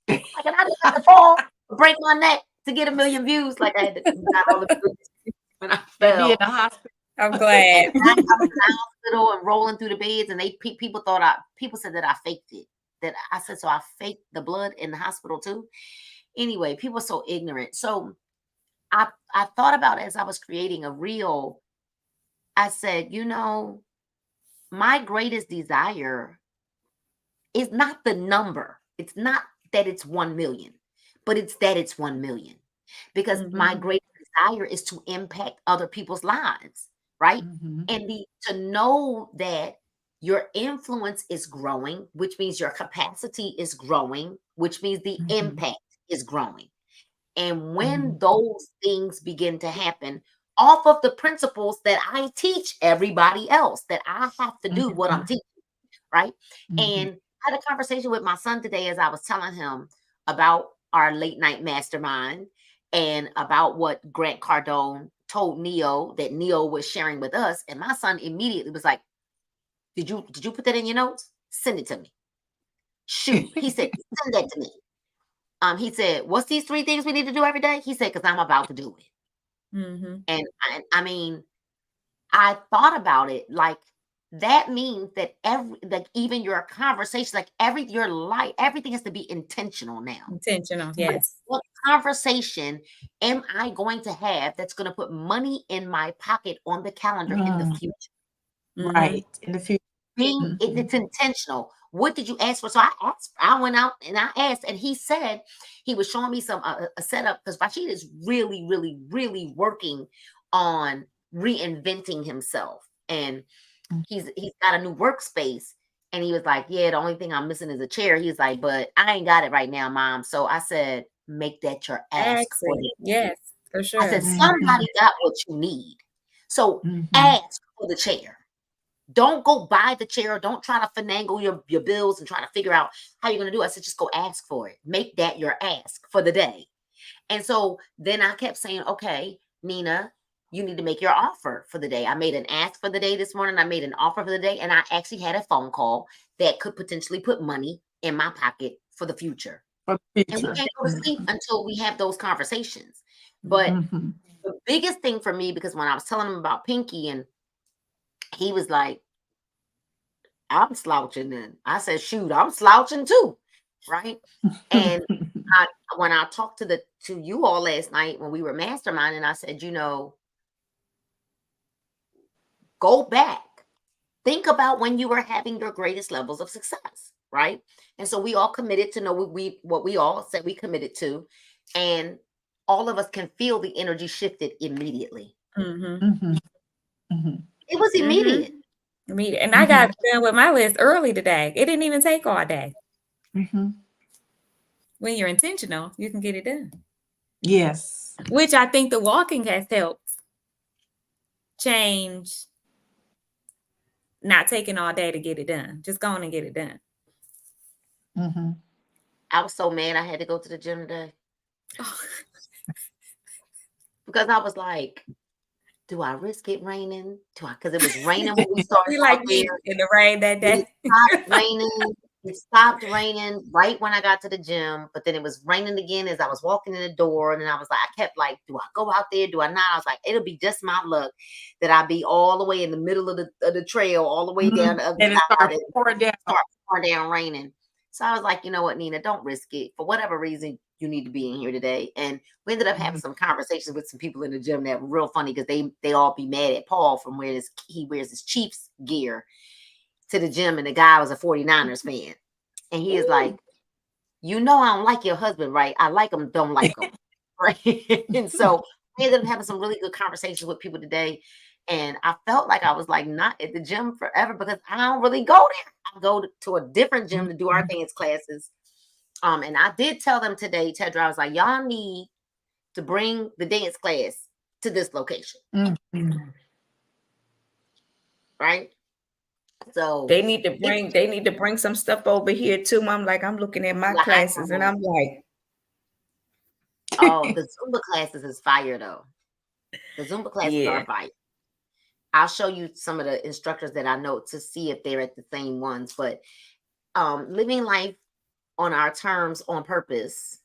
I didn't have to fall, break my neck to get 1 million views. Like I had to got all the views when I And be fell. in the hospital. I'm glad. And I was in the hospital and rolling through the beds, and people said that I faked it. That I said, so I faked the blood in the hospital too. Anyway, people are so ignorant. So I thought about it as I was creating a reel. I said, my greatest desire is not the number. It's not that it's 1 million, but it's that it's 1 million. Because my greatest desire is to impact other people's lives, right? And to know that your influence is growing, which means your capacity is growing, which means the impact is growing. And when those things begin to happen off of the principles that I teach everybody else, that I have to do what I'm teaching, right? And I had a conversation with my son today as I was telling him about our late night mastermind and about what Grant Cardone told Neo that Neo was sharing with us. And my son immediately was like, did you put that in your notes? Send it to me. Shoot. He said, send that to me. He said, what's these 3 things we need to do every day? He said, because I'm about to do it. And I mean, I thought about it like that means that even your conversation, like your life, everything has to be intentional now. Intentional, yes. What conversation am I going to have that's going to put money in my pocket on the calendar in the future? Right. In the future. It's intentional. What did you ask for? So I went out and I asked, and he said he was showing me some a setup, because Rashid is really, really, really working on reinventing himself, and he's got a new workspace. And he was like, yeah, the only thing I'm missing is a chair. He's like, but I ain't got it right now, Mom. So I said, make that your ask for it. Yes, for sure. I said, somebody got what you need. So ask for the chair. Don't go buy the chair. Don't try to finagle your bills and try to figure out how you're going to do it. I said, just go ask for it. Make that your ask for the day. And so then I kept saying, okay, Nina, you need to make your offer for the day. I made an ask for the day this morning. I made an offer for the day. And I actually had a phone call that could potentially put money in my pocket for the future. And we can't go to sleep until we have those conversations. But the biggest thing for me, because when I was telling him about Pinky and he was like, I'm slouching. And I said, shoot, I'm slouching too. Right. And when I talked to you all last night when we were masterminding, I said, go back. Think about when you were having your greatest levels of success. Right. And so we all committed to know what we all said we committed to. And all of us can feel the energy shifted immediately. It was immediate. And I got done with my list early today. It didn't even take all day. When you're intentional, you can get it done. Yes. Which I think the walking has helped change. Not taking all day to get it done. Just go on and get it done. I was so mad I had to go to the gym today. Because I was like, do I risk it raining? Because it was raining when we started. We like me in the rain that day. It stopped raining right when I got to the gym, but then it was raining again as I was walking in the door. And then I was like, I kept like, do I go out there? Do I not? I was like, it'll be just my luck that I be all the way in the middle of the trail, all the way down the other and it side. started pouring down raining. So I was like, you know what, Nina, don't risk it. For whatever reason, you need to be in here today. And we ended up having some conversations with some people in the gym that were real funny because they all be mad at Paul from where he wears his Chiefs gear to the gym. And the guy was a 49ers fan. And he is like, I don't like your husband, right? I like him, don't like him. Right. And so we ended up having some really good conversations with people today. And I felt like I was like not at the gym forever because I don't really go there. I go to a different gym to do our dance classes. And I did tell them today, Tedra, I was like, y'all need to bring the dance class to this location. Right. So they need to bring some stuff over here too. I'm looking at my classes and I'm like, oh, the Zumba classes is fire though. The Zumba classes are fire. I'll show you some of the instructors that I know to see if they're at the same ones. But living life on our terms on purpose,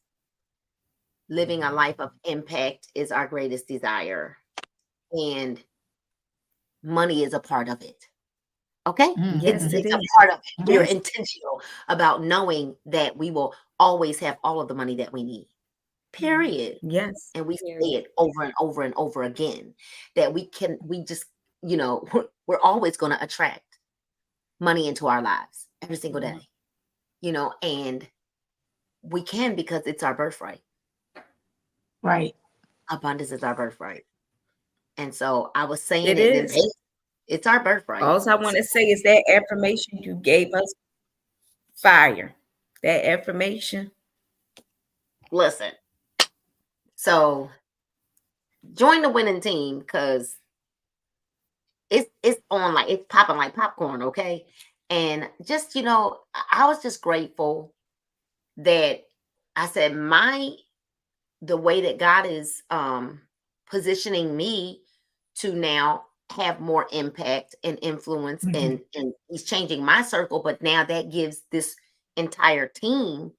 living a life of impact is our greatest desire. And money is a part of it. Okay? Yes, it's a part of it. We're intentional about knowing that we will always have all of the money that we need. Period. Yes. And we say it over and over and over again that we just, we're always going to attract money into our lives every single day, and we can because it's our birthright. Right. Abundance is our birthright. And so I was saying it is. It's our birthright. All I want to say is that affirmation you gave us, fire. That affirmation. Listen. So join the winning team because it's on like it's popping like popcorn, okay? And just I was just grateful that I said the way that God is positioning me to now have more impact and influence and he's changing my circle, but now that gives this entire team,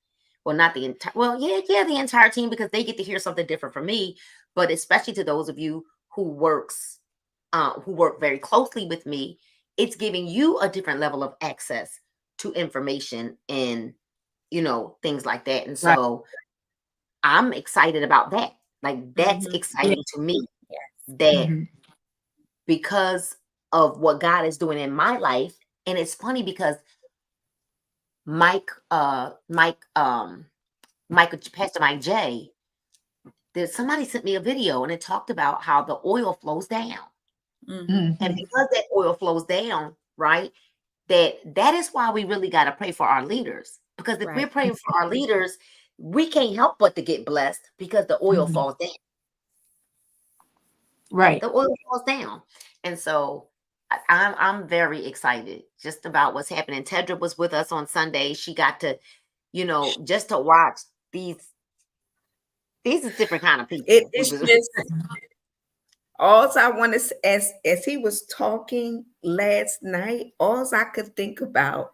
well, not the entire, the entire team, because they get to hear something different from me, but especially to those of you who work very closely with me, it's giving you a different level of access to information and, things like that. And so I'm excited about that. Like that's exciting to me that because of what God is doing in my life. And it's funny because Pastor Mike J, somebody sent me a video and it talked about how the oil flows down. And because that oil flows down, right, that is why we really got to pray for our leaders. Because if we're praying for our leaders, we can't help but to get blessed because the oil falls down. Right. The oil falls down. And so I'm very excited just about what's happening. Tedra was with us on Sunday. She got to, just to watch these is different kind of people. It's just all I want to, as he was talking last night, all I could think about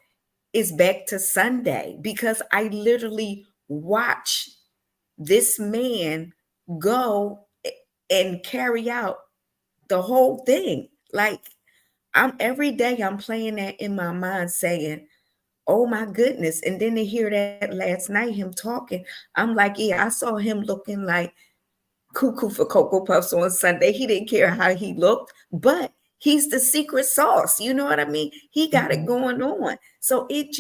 is back to Sunday, because I literally watched this man go and carry out the whole thing. Like, every day I'm playing that in my mind saying, oh my goodness. And then to hear that last night, him talking, I'm like, yeah, I saw him looking like cuckoo for Cocoa Puffs on Sunday. He didn't care how he looked, but he's the secret sauce. You know what I mean? He got it going on. So it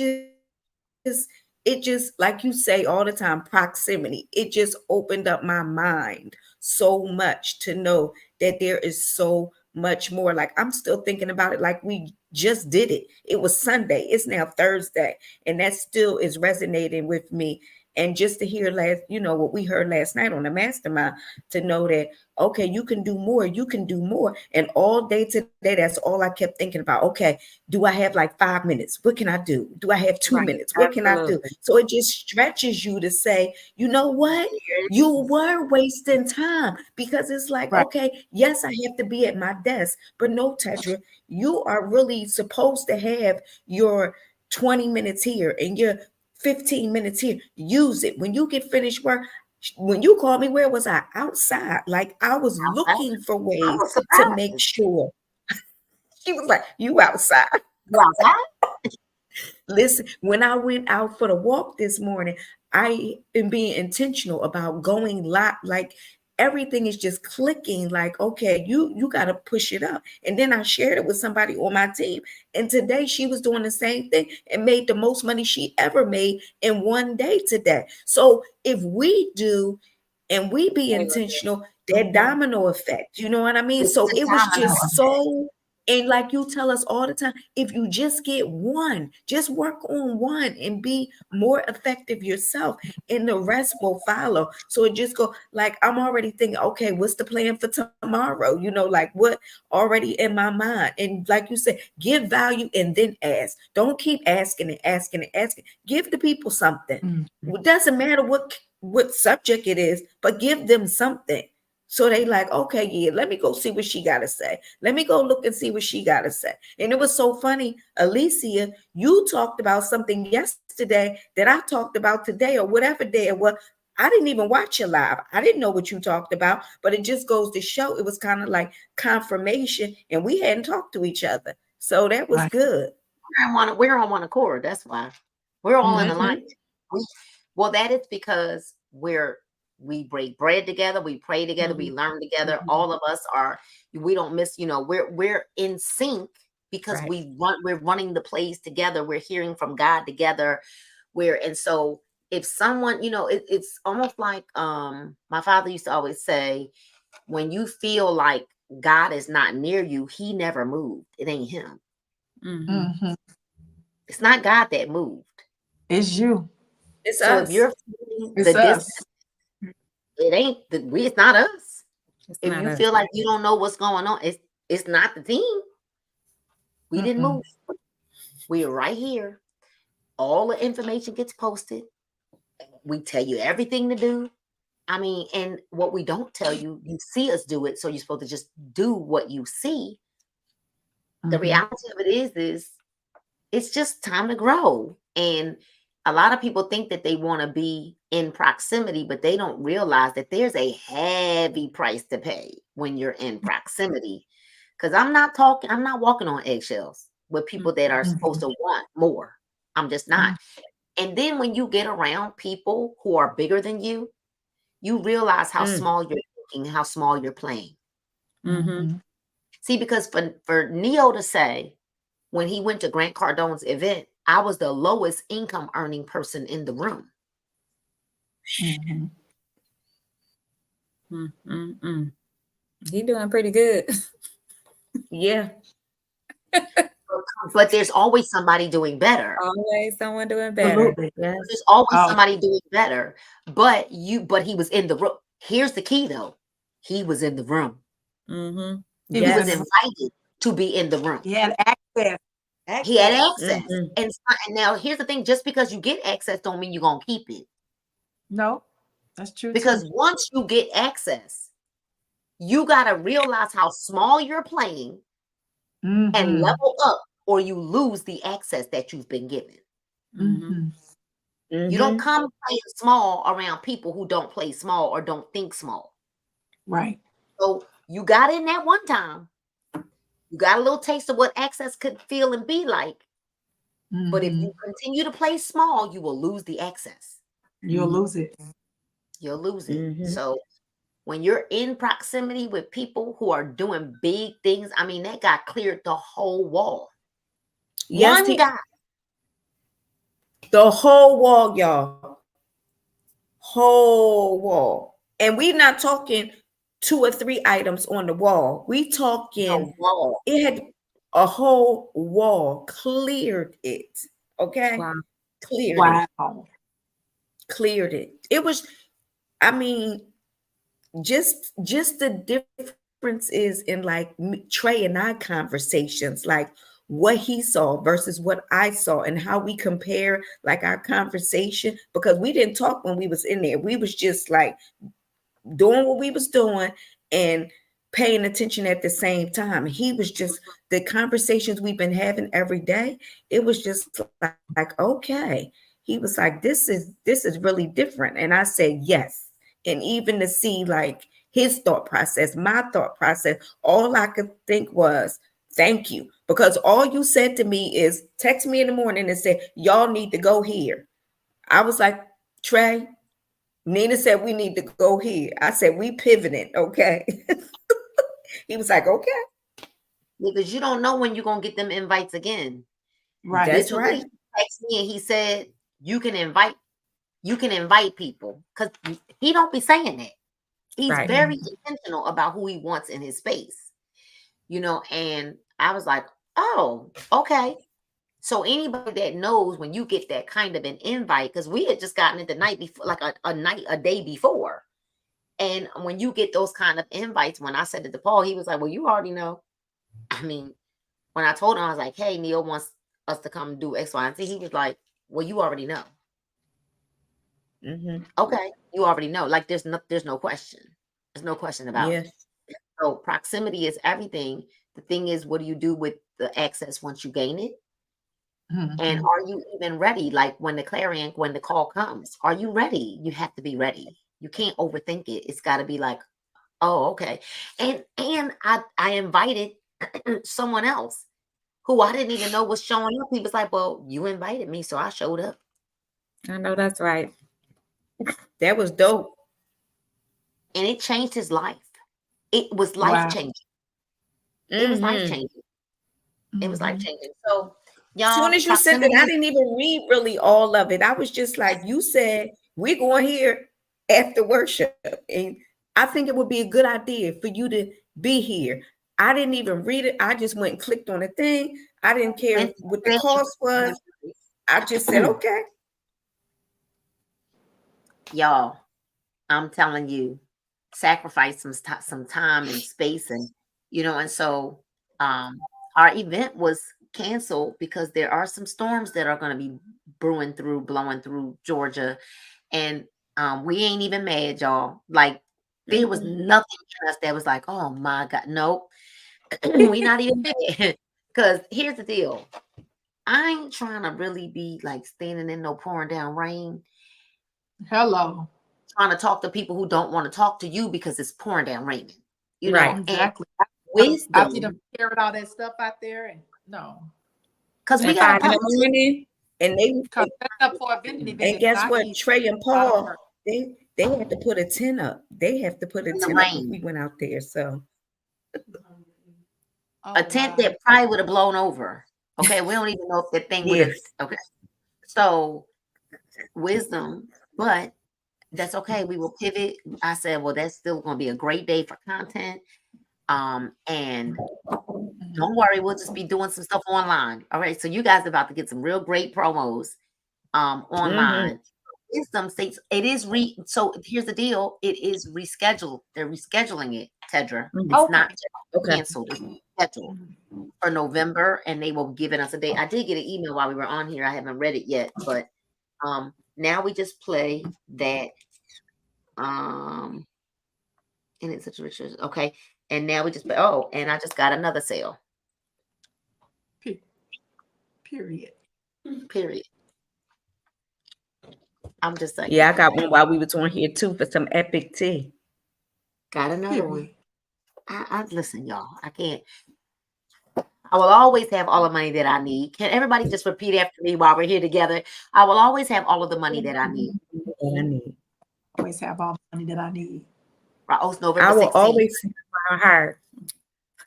just like you say all the time, proximity. It just opened up my mind so much to know that there is so much more. Like, I'm still thinking about it like we just did it. It was Sunday. It's now Thursday. And that still is resonating with me. And just to hear what we heard last night on the mastermind, to know that, okay, you can do more, you can do more. And all day today, that's all I kept thinking about. Okay, do I have like 5 minutes? What can I do? Do I have 2 minutes? What can I do? So it just stretches you to say, you know what? You were wasting time, because it's like, okay, yes, I have to be at my desk, but no, Tetra, you are really supposed to have your 20 minutes here and your 15 minutes here. Use it. When you get finished work, when you called me, where was I? Outside. Like, I was looking for ways to make sure. She was like, you outside. You outside? Listen, when I went out for the walk this morning, I am being intentional about going like everything is just clicking. Like, okay, you got to push it up. And then I shared it with somebody on my team. And today she was doing the same thing and made the most money she ever made in one day today. So if we do, and we be intentional, that domino effect, you know what I mean? So it was just so, and like you tell us all the time, if you just get one, just work on one and be more effective yourself, and the rest will follow. So it just go, like, I'm already thinking, okay, what's the plan for tomorrow? Like, what already in my mind? And like you said, give value and then ask. Don't keep asking and asking and asking. Give the people something. It doesn't matter what subject it is, but give them something. So they like, okay, yeah, let me go see what she got to say. Let me go look and see what she got to say. And it was so funny, Alicia, you talked about something yesterday that I talked about today, or whatever day it was. I didn't even watch it live. I didn't know what you talked about, but it just goes to show it was kind of like confirmation, and we hadn't talked to each other. So that was good. We're on one accord. That's why we're all in alignment. Well, that is because we break bread together, we pray together, we learn together. All of us we don't miss, we're in sync, because we're running the plays together. We're hearing from God together. And so if someone, it's almost like my father used to always say, when you feel like God is not near you, he never moved. It ain't him. It's not God that moved. It's you. It's so us. If you're feeling the distance, it's not us. If you feel like you don't know what's going on, it's not the team. We didn't move. We're right here. All the information gets posted. We tell you everything to do. I mean, and what we don't tell you, you see us do it, so you're supposed to just do what you see. The reality of it is it's just time to grow. And a lot of people think that they want to be in proximity, but they don't realize that there's a heavy price to pay when you're in proximity. Because I'm not walking on eggshells with people that are supposed to want more. I'm just not. And then when you get around people who are bigger than you, you realize how small you're thinking, how small you're playing. See, because for Neo to say, when he went to Grant Cardone's event, I was the lowest income earning person in the room. He doing pretty good. Yeah. But there's always somebody doing better. Always someone doing better. Yes. There's always somebody doing better. But he was in the room. Here's the key though. He was in the room. He was invited. to be in the room. He had access. He had access. Mhm. And now here's the thing, just because you get access don't mean you're going to keep it. No, that's true. Because once you get access, you got to realize how small you're playing and Mhm. level up, or you lose the access that you've been given. Mhm. You don't Mhm. come playing small around people who don't play small or don't think small. Right. So you got in that one time. You got a little taste of what access could feel and be like. But if you continue to play small, you will lose the access. You'll lose it. You'll lose it. Mhm. So when you're in proximity with people who are doing big things, I mean, that guy cleared the whole wall. Yes, One guy. the whole wall, y'all. Whole wall. And we're not talking 2 or 3 items on the wall. We talking The wall. it had a whole wall, cleared it. Okay. Wow. Cleared Wow. it. Cleared it. It was, I mean, just the difference is in like Trey and I conversations, like what he saw versus what I saw and how we compare like our conversation, because we didn't talk when we was in there. We was just like doing what we was doing and paying attention at the same time. He was just, the conversations we've been having every day, it was just like okay. He was like, this is really different. And I said yes. And even to see like his thought process, my thought process, all I could think was thank you. Because all you said to me is text me in the morning and say, y'all need to go here. I was like, Trey, Nina said we need to go here. I said we pivoting, okay? He was like, okay. Because you don't know when you're going to get them invites again. Right. That's Literally, right. he texted me and he said, you can invite people. Because he don't be saying that. He's Right. very intentional about who he wants in his space. You know, and I was like, oh, okay. So anybody that knows when you get that kind of an invite, because we had just gotten it the night before, like a day before. And when you get those kind of invites, when I said it to Paul, he was like, well, you already know. I mean, when I told him, I was like, hey, Neil wants us to come do X, Y, and Z. He was like, well, you already know. Mm-hmm. Okay, you already know. Like there's no question. There's no question about it. So proximity is everything. The thing is, what do you do with the access once you gain it? And are you even ready? Like when the call comes, are you ready? You have to be ready. You can't overthink it. It's got to be like, oh, okay. And I invited someone else who I didn't even know was showing up. He was like, well, you invited me, so I showed up. I know that's right. That was dope. And it changed his life. It was life-changing. It was life-changing. It was life-changing. So y'all, As soon as you said that, I didn't even read really all of it. I was just like, you said we're going here after worship. And I think it would be a good idea for you to be here. I didn't even read it. I just went and clicked on the thing. I didn't care what the cost was. I just said, okay. Y'all, I'm telling you, sacrifice some time and space, and and so our event was canceled because there are some storms that are going to be blowing through Georgia, and we ain't even mad, y'all. Like there was nothing in us that was like, oh my God, nope. We not even mad. Because here's the deal. I ain't trying to really be like standing in no pouring down rain. Hello. Trying to talk to people who don't want to talk to you because it's pouring down raining. You Right. know, Exactly. wisdom. I see them sharing all that stuff out there, and no. Because we At got 5 in the morning. And they Because that's up for a vending event. and guess what? Trey and Paul, work. they had to put a tent up. They have to put a In the tent up if rain. we went out there. So a tent that probably would have blown over. Okay, we don't even know if that thing would have. yes. Okay, so wisdom, but that's okay. We will pivot. I said, well, that's still going to be a great day for content. And don't worry, we'll just be doing some stuff online. All right, so you guys are about to get some real great promos online. Wisdom states it is so here's the deal, it is rescheduled. They're rescheduling it, Tedra. It's not canceled, it's scheduled for November, and they were giving us a date. I did get an email while we were on here. I haven't read it yet, but now we just play that. And it's such a rich. Okay, and now we just play. Oh, and I just got another sale. Period. Period. I'm just like, Yeah, I got one while we was on here too for some epic tea. got another one. Period. I listen, y'all. I can't. I will always have all the money that I need. Can everybody just repeat after me while we're here together? I will always have all of the money that I need. That I need. Always have all the money that I need. Right? Oh, it's November I will 16th. always have my heart.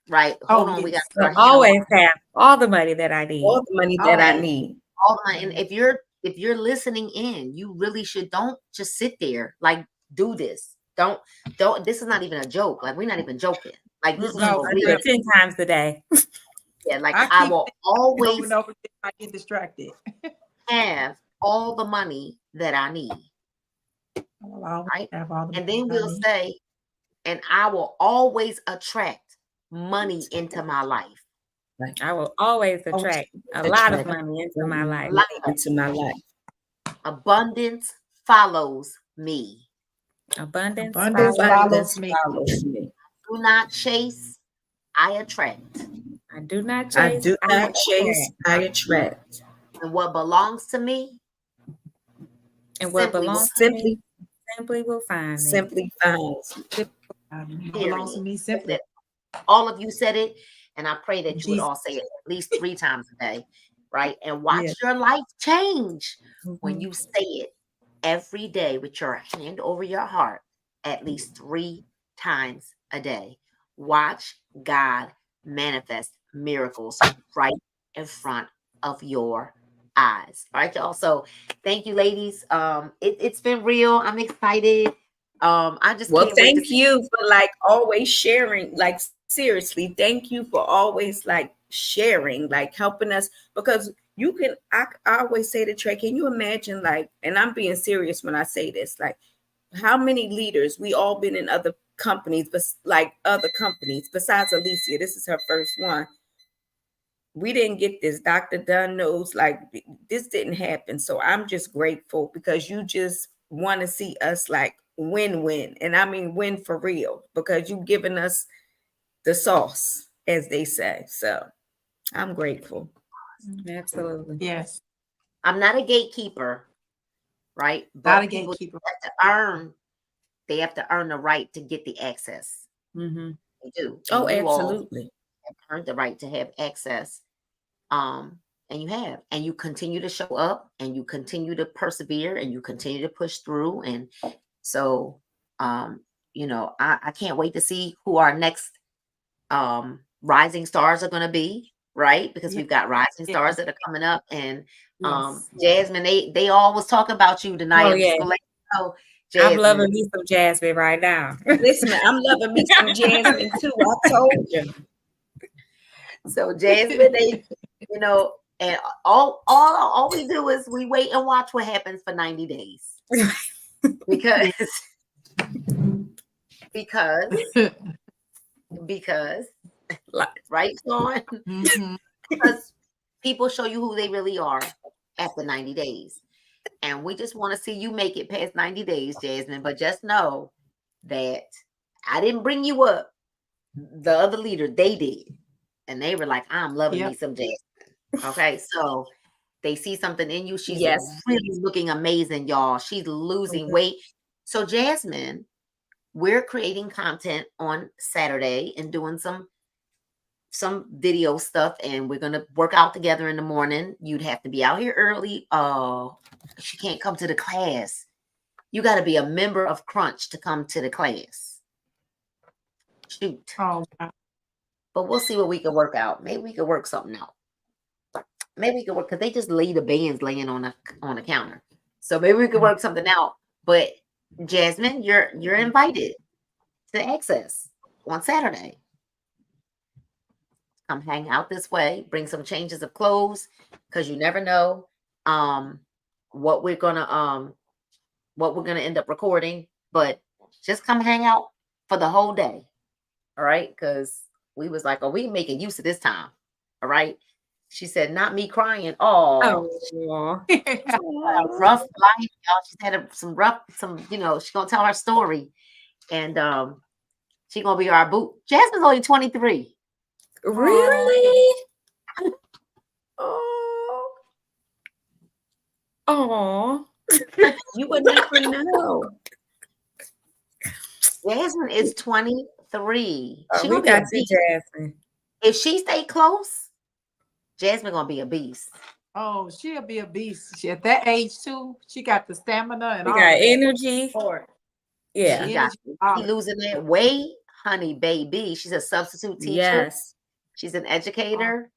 Right. Hold on. We got yes. to start Always have all the money that I need. All the money that I Always. need. all the money. And if you're listening in, you really should don't just sit there. Like, do this. Don't this is not even a joke. Like, we're not even joking. Like, this is No, for I do real. it 10 times a day. Yeah, like I I keep will always I get distracted. have all the money that I need. I will always Right? have all the And money then that I we'll need. say, and I will always attract money into my life. I will always attract a lot of money into my life. Lot. Into my life. Abundance follows me. Abundance Abundance follows follows me. Follows me. Do not chase, I attract. I do not chase. I do not attract. chase, I attract. And what belongs to me, And what simply belongs to Simply, me simply will find me. simply finds. What belongs to me simply. all of you said it, and I pray that you would Jesus. all say it at least 3 times a day, right? And watch Yeah. your life change when Mhm. you say it every day with your hand over your heart at least 3 times a day. Watch God manifest miracles right in front of your eyes. All right, y'all. So thank you, ladies. It's been real. I'm excited. I just Well, can't wait to thank see. you for like always sharing. Like, seriously, thank you for always like sharing, like helping us, because you can, I always say to Trey, can you imagine, like, and I'm being serious when I say this, like how many leaders we all been in other companies, but like other companies besides Alicia, this is her first one. We didn't get this. Dr. Dunn knows, like, this didn't happen. So I'm just grateful because you just want to see us like win-win. And I mean win for real, because you've given us the sauce, as they say. So I'm grateful. Absolutely. Yes. I'm not a gatekeeper, right? Not But a people gatekeeper. they have to earn the right to get the access. Mm-hmm. They do. Oh, And you all absolutely. have earned the right to have access. And you have, and you continue to show up, and you continue to persevere, and you continue to push through. And so, I can't wait to see who our next rising stars are going to be, right? Because Yeah. we've got rising Yeah. stars that are coming up. And Yes. Jasmine, they always talk about you tonight. Oh, I'm just yeah. gonna let you know, I'm loving Jasmine. me some Jasmine right now. Listen, I'm loving me some Jasmine too. I told you. So Jasmine, and all we do is we wait and watch what happens for 90 days. because right, Sean? Mhm. Because people show you who they really are after 90 days. And we just want to see you make it past 90 days, Jasmine. But just know that I didn't bring you up. The other leader, they did. And they were like, I'm loving me Yep. some Jasmine. Okay, so they see something in you. She's Yes. really looking amazing, y'all. She's losing weight. So Jasmine, we're creating content on Saturday and doing some video stuff, and we're gonna work out together in the morning. You'd have to be out here early. She can't come to the class. You got to be a member of Crunch to come to the class. Shoot. Oh, wow. But we'll see what we can work out. Maybe we can work something out. Maybe we can work, because they just leave the bands laying on the counter. So maybe we can work something out. But Jasmine, you're invited to Access on Saturday. Come hang out this way. Bring some changes of clothes, because you never know what we're gonna end up recording. But just come hang out for the whole day. All right, because we was like, oh, we making use of this time. All right. She said, not me crying. Oh, Oh, rough life, y'all. She's had some, you know, she's gonna tell her story. And she gonna be our boot. Jasmine's only 23. really? Oh, Oh, you would never know. Jasmine is 23. She we gonna be a got you, beast. Jasmine. If she stay close, Jasmine gonna be a beast. Oh, she'll be a beast. She, at that age too, she got the stamina and We all got of that. energy. Lord. Yeah. She got she losing that weight, honey, baby. She's a substitute teacher. Yes. She's an educator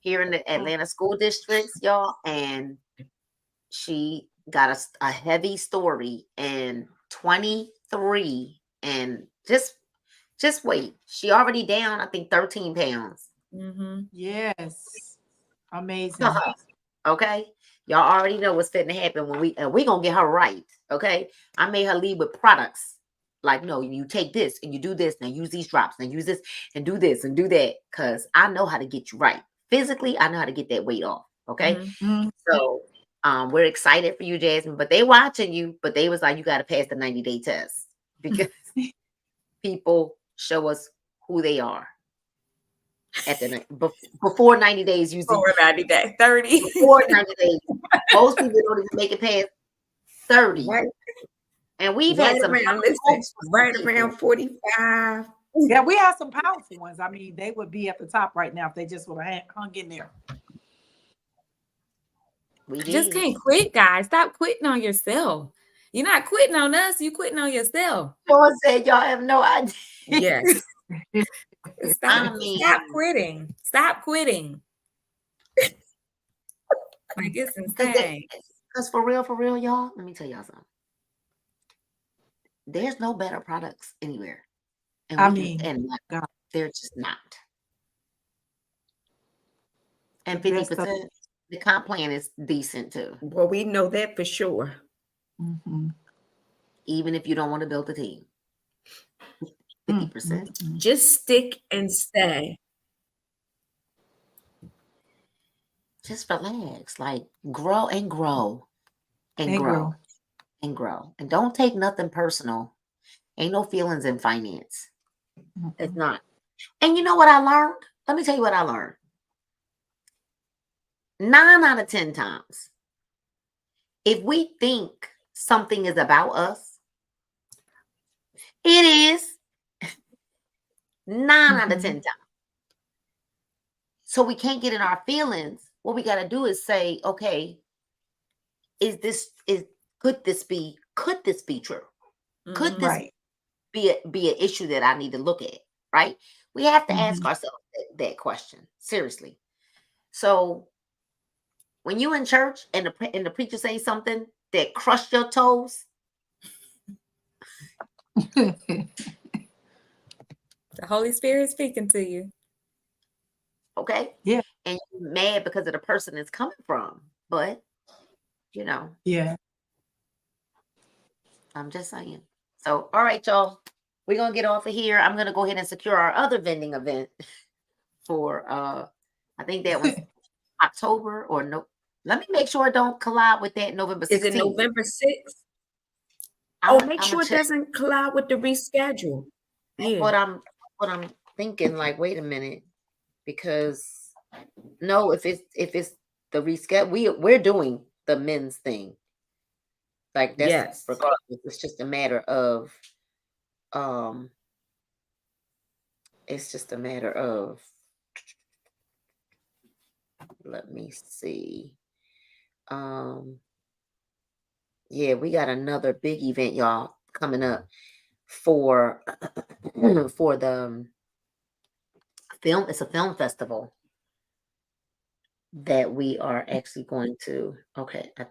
here in the Atlanta school districts, y'all. And she got a heavy story and 23. And just wait. She already down, I think, 13 pounds. Mm-hmm. Yes. Amazing. Okay. Y'all already know what's fitting to happen when we gonna get her right. Okay. I made her lead with products. Like, no, you take this and you do this, and use these drops, and use this and do this and do that. Cause I know how to get you right. Physically, I know how to get that weight off. Okay. Mm-hmm. So we're excited for you, Jasmine. But they watching you, but they was like, you gotta pass the 90-day test because people show us who they are. At the before 90 days, usually Before 90 days, 30. before 90 days. Most people don't even make it past 30. Right, And we've right had some around, listen, right around 45. Yeah, we have some powerful ones. I mean, they would be at the top right now if they just would have hung in there. We Just did. can't quit, guys. Stop quitting on yourself. You're not quitting on us. You quitting on yourself. Someone said y'all have no idea. Yes. Stop, I mean, stop quitting. Stop quitting. Like, it's insane. Because for real, y'all, let me tell y'all something. There's no better products anywhere. And I we mean, and God. they're just not. And The best 50%, the comp plan is decent too. Well, we know that for sure. Mhm. Even if you don't want to build a team. 50%. Mhm. Just stick and stay. Just relax. Like grow and grow. And And grow. grow. And grow. And don't take nothing personal. Ain't no feelings in finance. It's not. And you know what I learned? Let me tell you what I learned. 9 out of 10 times, if we think something is about us, it is 9 out of 10 times. So we can't get in our feelings. What we got to do is say, okay, could this be true? Could this Right. be an issue that I need to look at? Right? We have to ask ourselves that question seriously. So when you in church and the preacher say something that crushed your toes, The Holy Spirit is speaking to you. okay? Yeah. And you're mad because of the person it's coming from. But, you know, Yeah. I'm just saying. So, all right, y'all. We're going to get off of here. I'm going to go ahead and secure our other vending event for, I think that was October or no. Let me make sure it don't collide with that November 16th. Is it November 6th? Make sure it doesn't collide with the reschedule. Yeah. What I'm thinking, like, wait a minute, because no, if it's the reschedule, we're doing the men's thing. Like that's Yes. regardless. It's just a matter of let me see. Yeah, we got another big event, y'all, coming up for for the film. It's a film festival that we are actually going to. Okay, I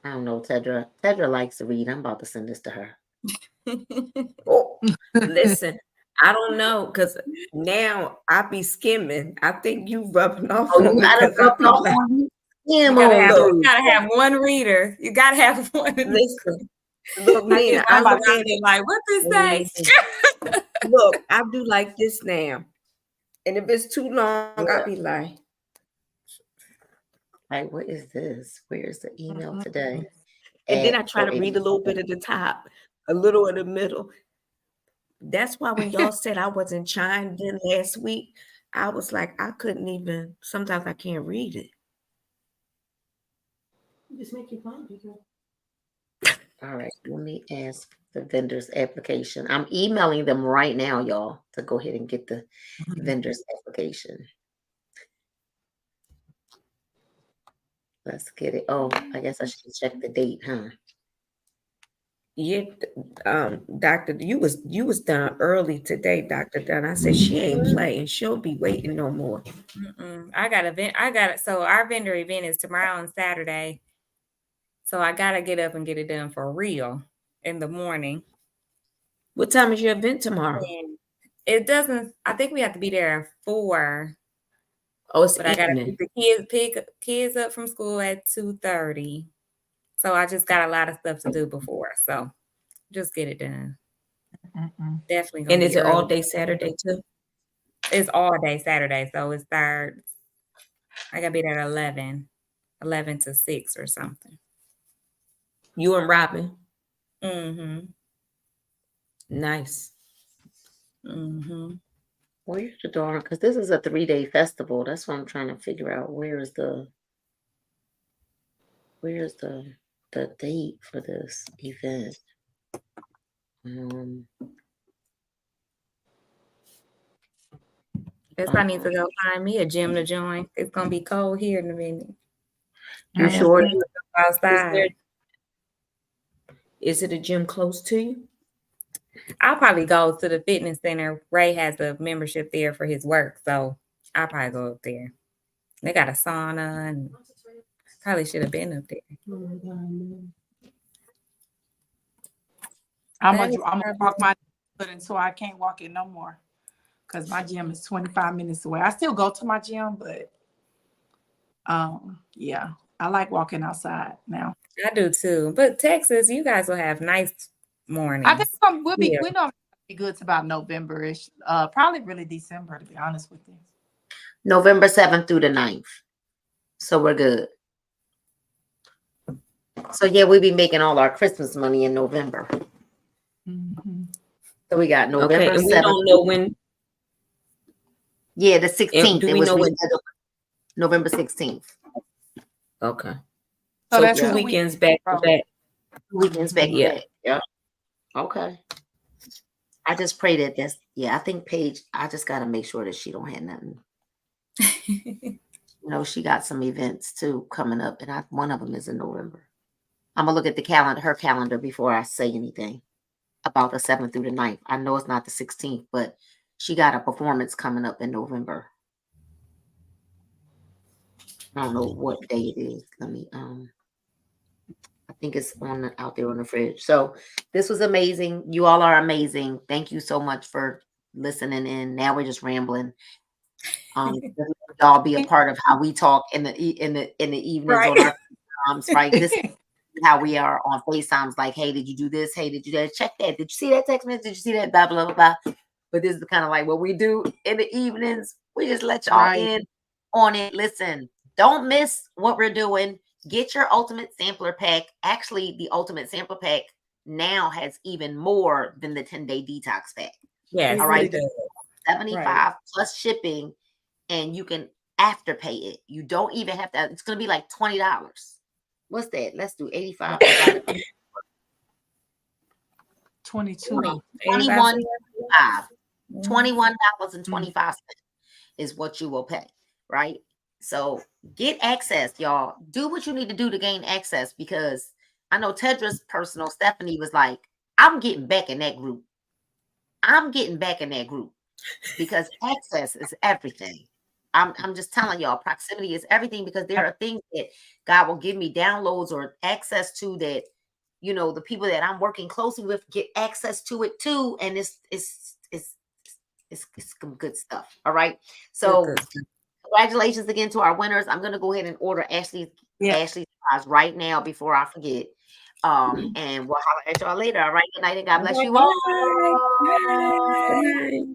don't know, Tedra. Tedra likes to read. I'm about to send this to her. Oh, listen, I don't know, because now I be skimming. I think you rubbing off on me. You gotta have one reader. You gotta have one. Listen, Look, I Nina, get I my look at it like, what this say? look, I do like this now. And if it's too long, I'll be like, Like, what is this? Where's the email today? and then I At try to read a little bit at the top, a little in the middle. That's why when y'all said I wasn't chimed in last week, I was like, I couldn't even, sometimes I can't read it. Just make your phone bigger. All right, let me ask the vendor's application. I'm emailing them right now, y'all, to go ahead and get the vendor's application. Let's get it. Oh, I guess I should check the date, huh? Yeah, Doctor, you was done early today, Dr. Dunn. I said she ain't playing. She'll be waiting no more. I got it. So our vendor event is tomorrow and Saturday. So I gotta get up and get it done for real in the morning. What time is your event tomorrow? And it doesn't. I think we have to be there at 4. Oh, it's But I gotta evening. pick kids up from school at 2:30. So I just got a lot of stuff to do before. So just get it done. Definitely gonna And is be it all early. day Saturday too? It's all day Saturday. So it starts. I gotta be there at 11 to 6 or something. You and Robin. Mm-hmm. Nice. Mm-hmm. Where's the darn? Because this is a 3-day festival. That's what I'm trying to figure out. Where's the date for this event? Guess I need to go find me a gym to join. It's gonna be cold here in a minute. You sure? Outside. Is it a gym close to you? I'll probably go to the fitness center. Ray has a membership there for his work, so I'll probably go up there. They got a sauna, and probably should have been up there. I'm gonna walk my foot until I can't walk it no more. Because my gym is 25 minutes away. I still go to my gym, but yeah, I like walking outside now. I do too. But Texas, you guys will have nice mornings. I think we don't be good to about November-ish. Probably really December, to be honest with you. November 7th through the 9th. So we're good. So yeah, we'll be making all our Christmas money in November. Mm-hmm. So we got November 7th. And we don't know when. Yeah, the 16th. Do we know when? November 16th. Okay. So So that's 2 2 weekends back to back. Weekends back to Yeah. back. Yeah. Okay. I just pray that I think Paige, I just got to make sure that she don't have nothing. She got some events too coming up, and one of them is in November. I'm going to look at her calendar before I say anything about the 7th through the 9th. I know it's not the 16th, but she got a performance coming up in November. I don't know what day it is. Let me, I think it's out there on the fridge. So this was amazing. You all are amazing. Thank you so much for listening in. Now we're just rambling. Y'all be a part of how we talk in the evenings on our times, right? This is how we are on FaceTimes. Like, hey, did you do this? Hey, did you do that? Check that. Did you see that text message? Did you see that? Blah blah blah blah. But this is kind of like what we do in the evenings. We just let y'all in on it. Listen, don't miss what we're doing. Get your ultimate sampler pack. Actually, the ultimate sampler pack now has even more than the 10-day detox pack. Yes. All right. 75 plus shipping, and you can afterpay it. You don't even have to. It's going to be like $20. What's that? Let's do 85. 22. $21.25 is what you will pay, right? So get access, y'all. Do what you need to do to gain access, because I know Tedra's personal Stephanie was like, I'm getting back in that group. Because access is everything. I'm just telling y'all, proximity is everything, because there are things that God will give me downloads or access to that, the people that I'm working closely with get access to it too. And it's some good stuff. All right. So congratulations again to our winners. I'm going to go ahead and order Ashley's prize right now before I forget. And we'll holler at y'all later. All right. Good night and God bless you Bye. all. Bye.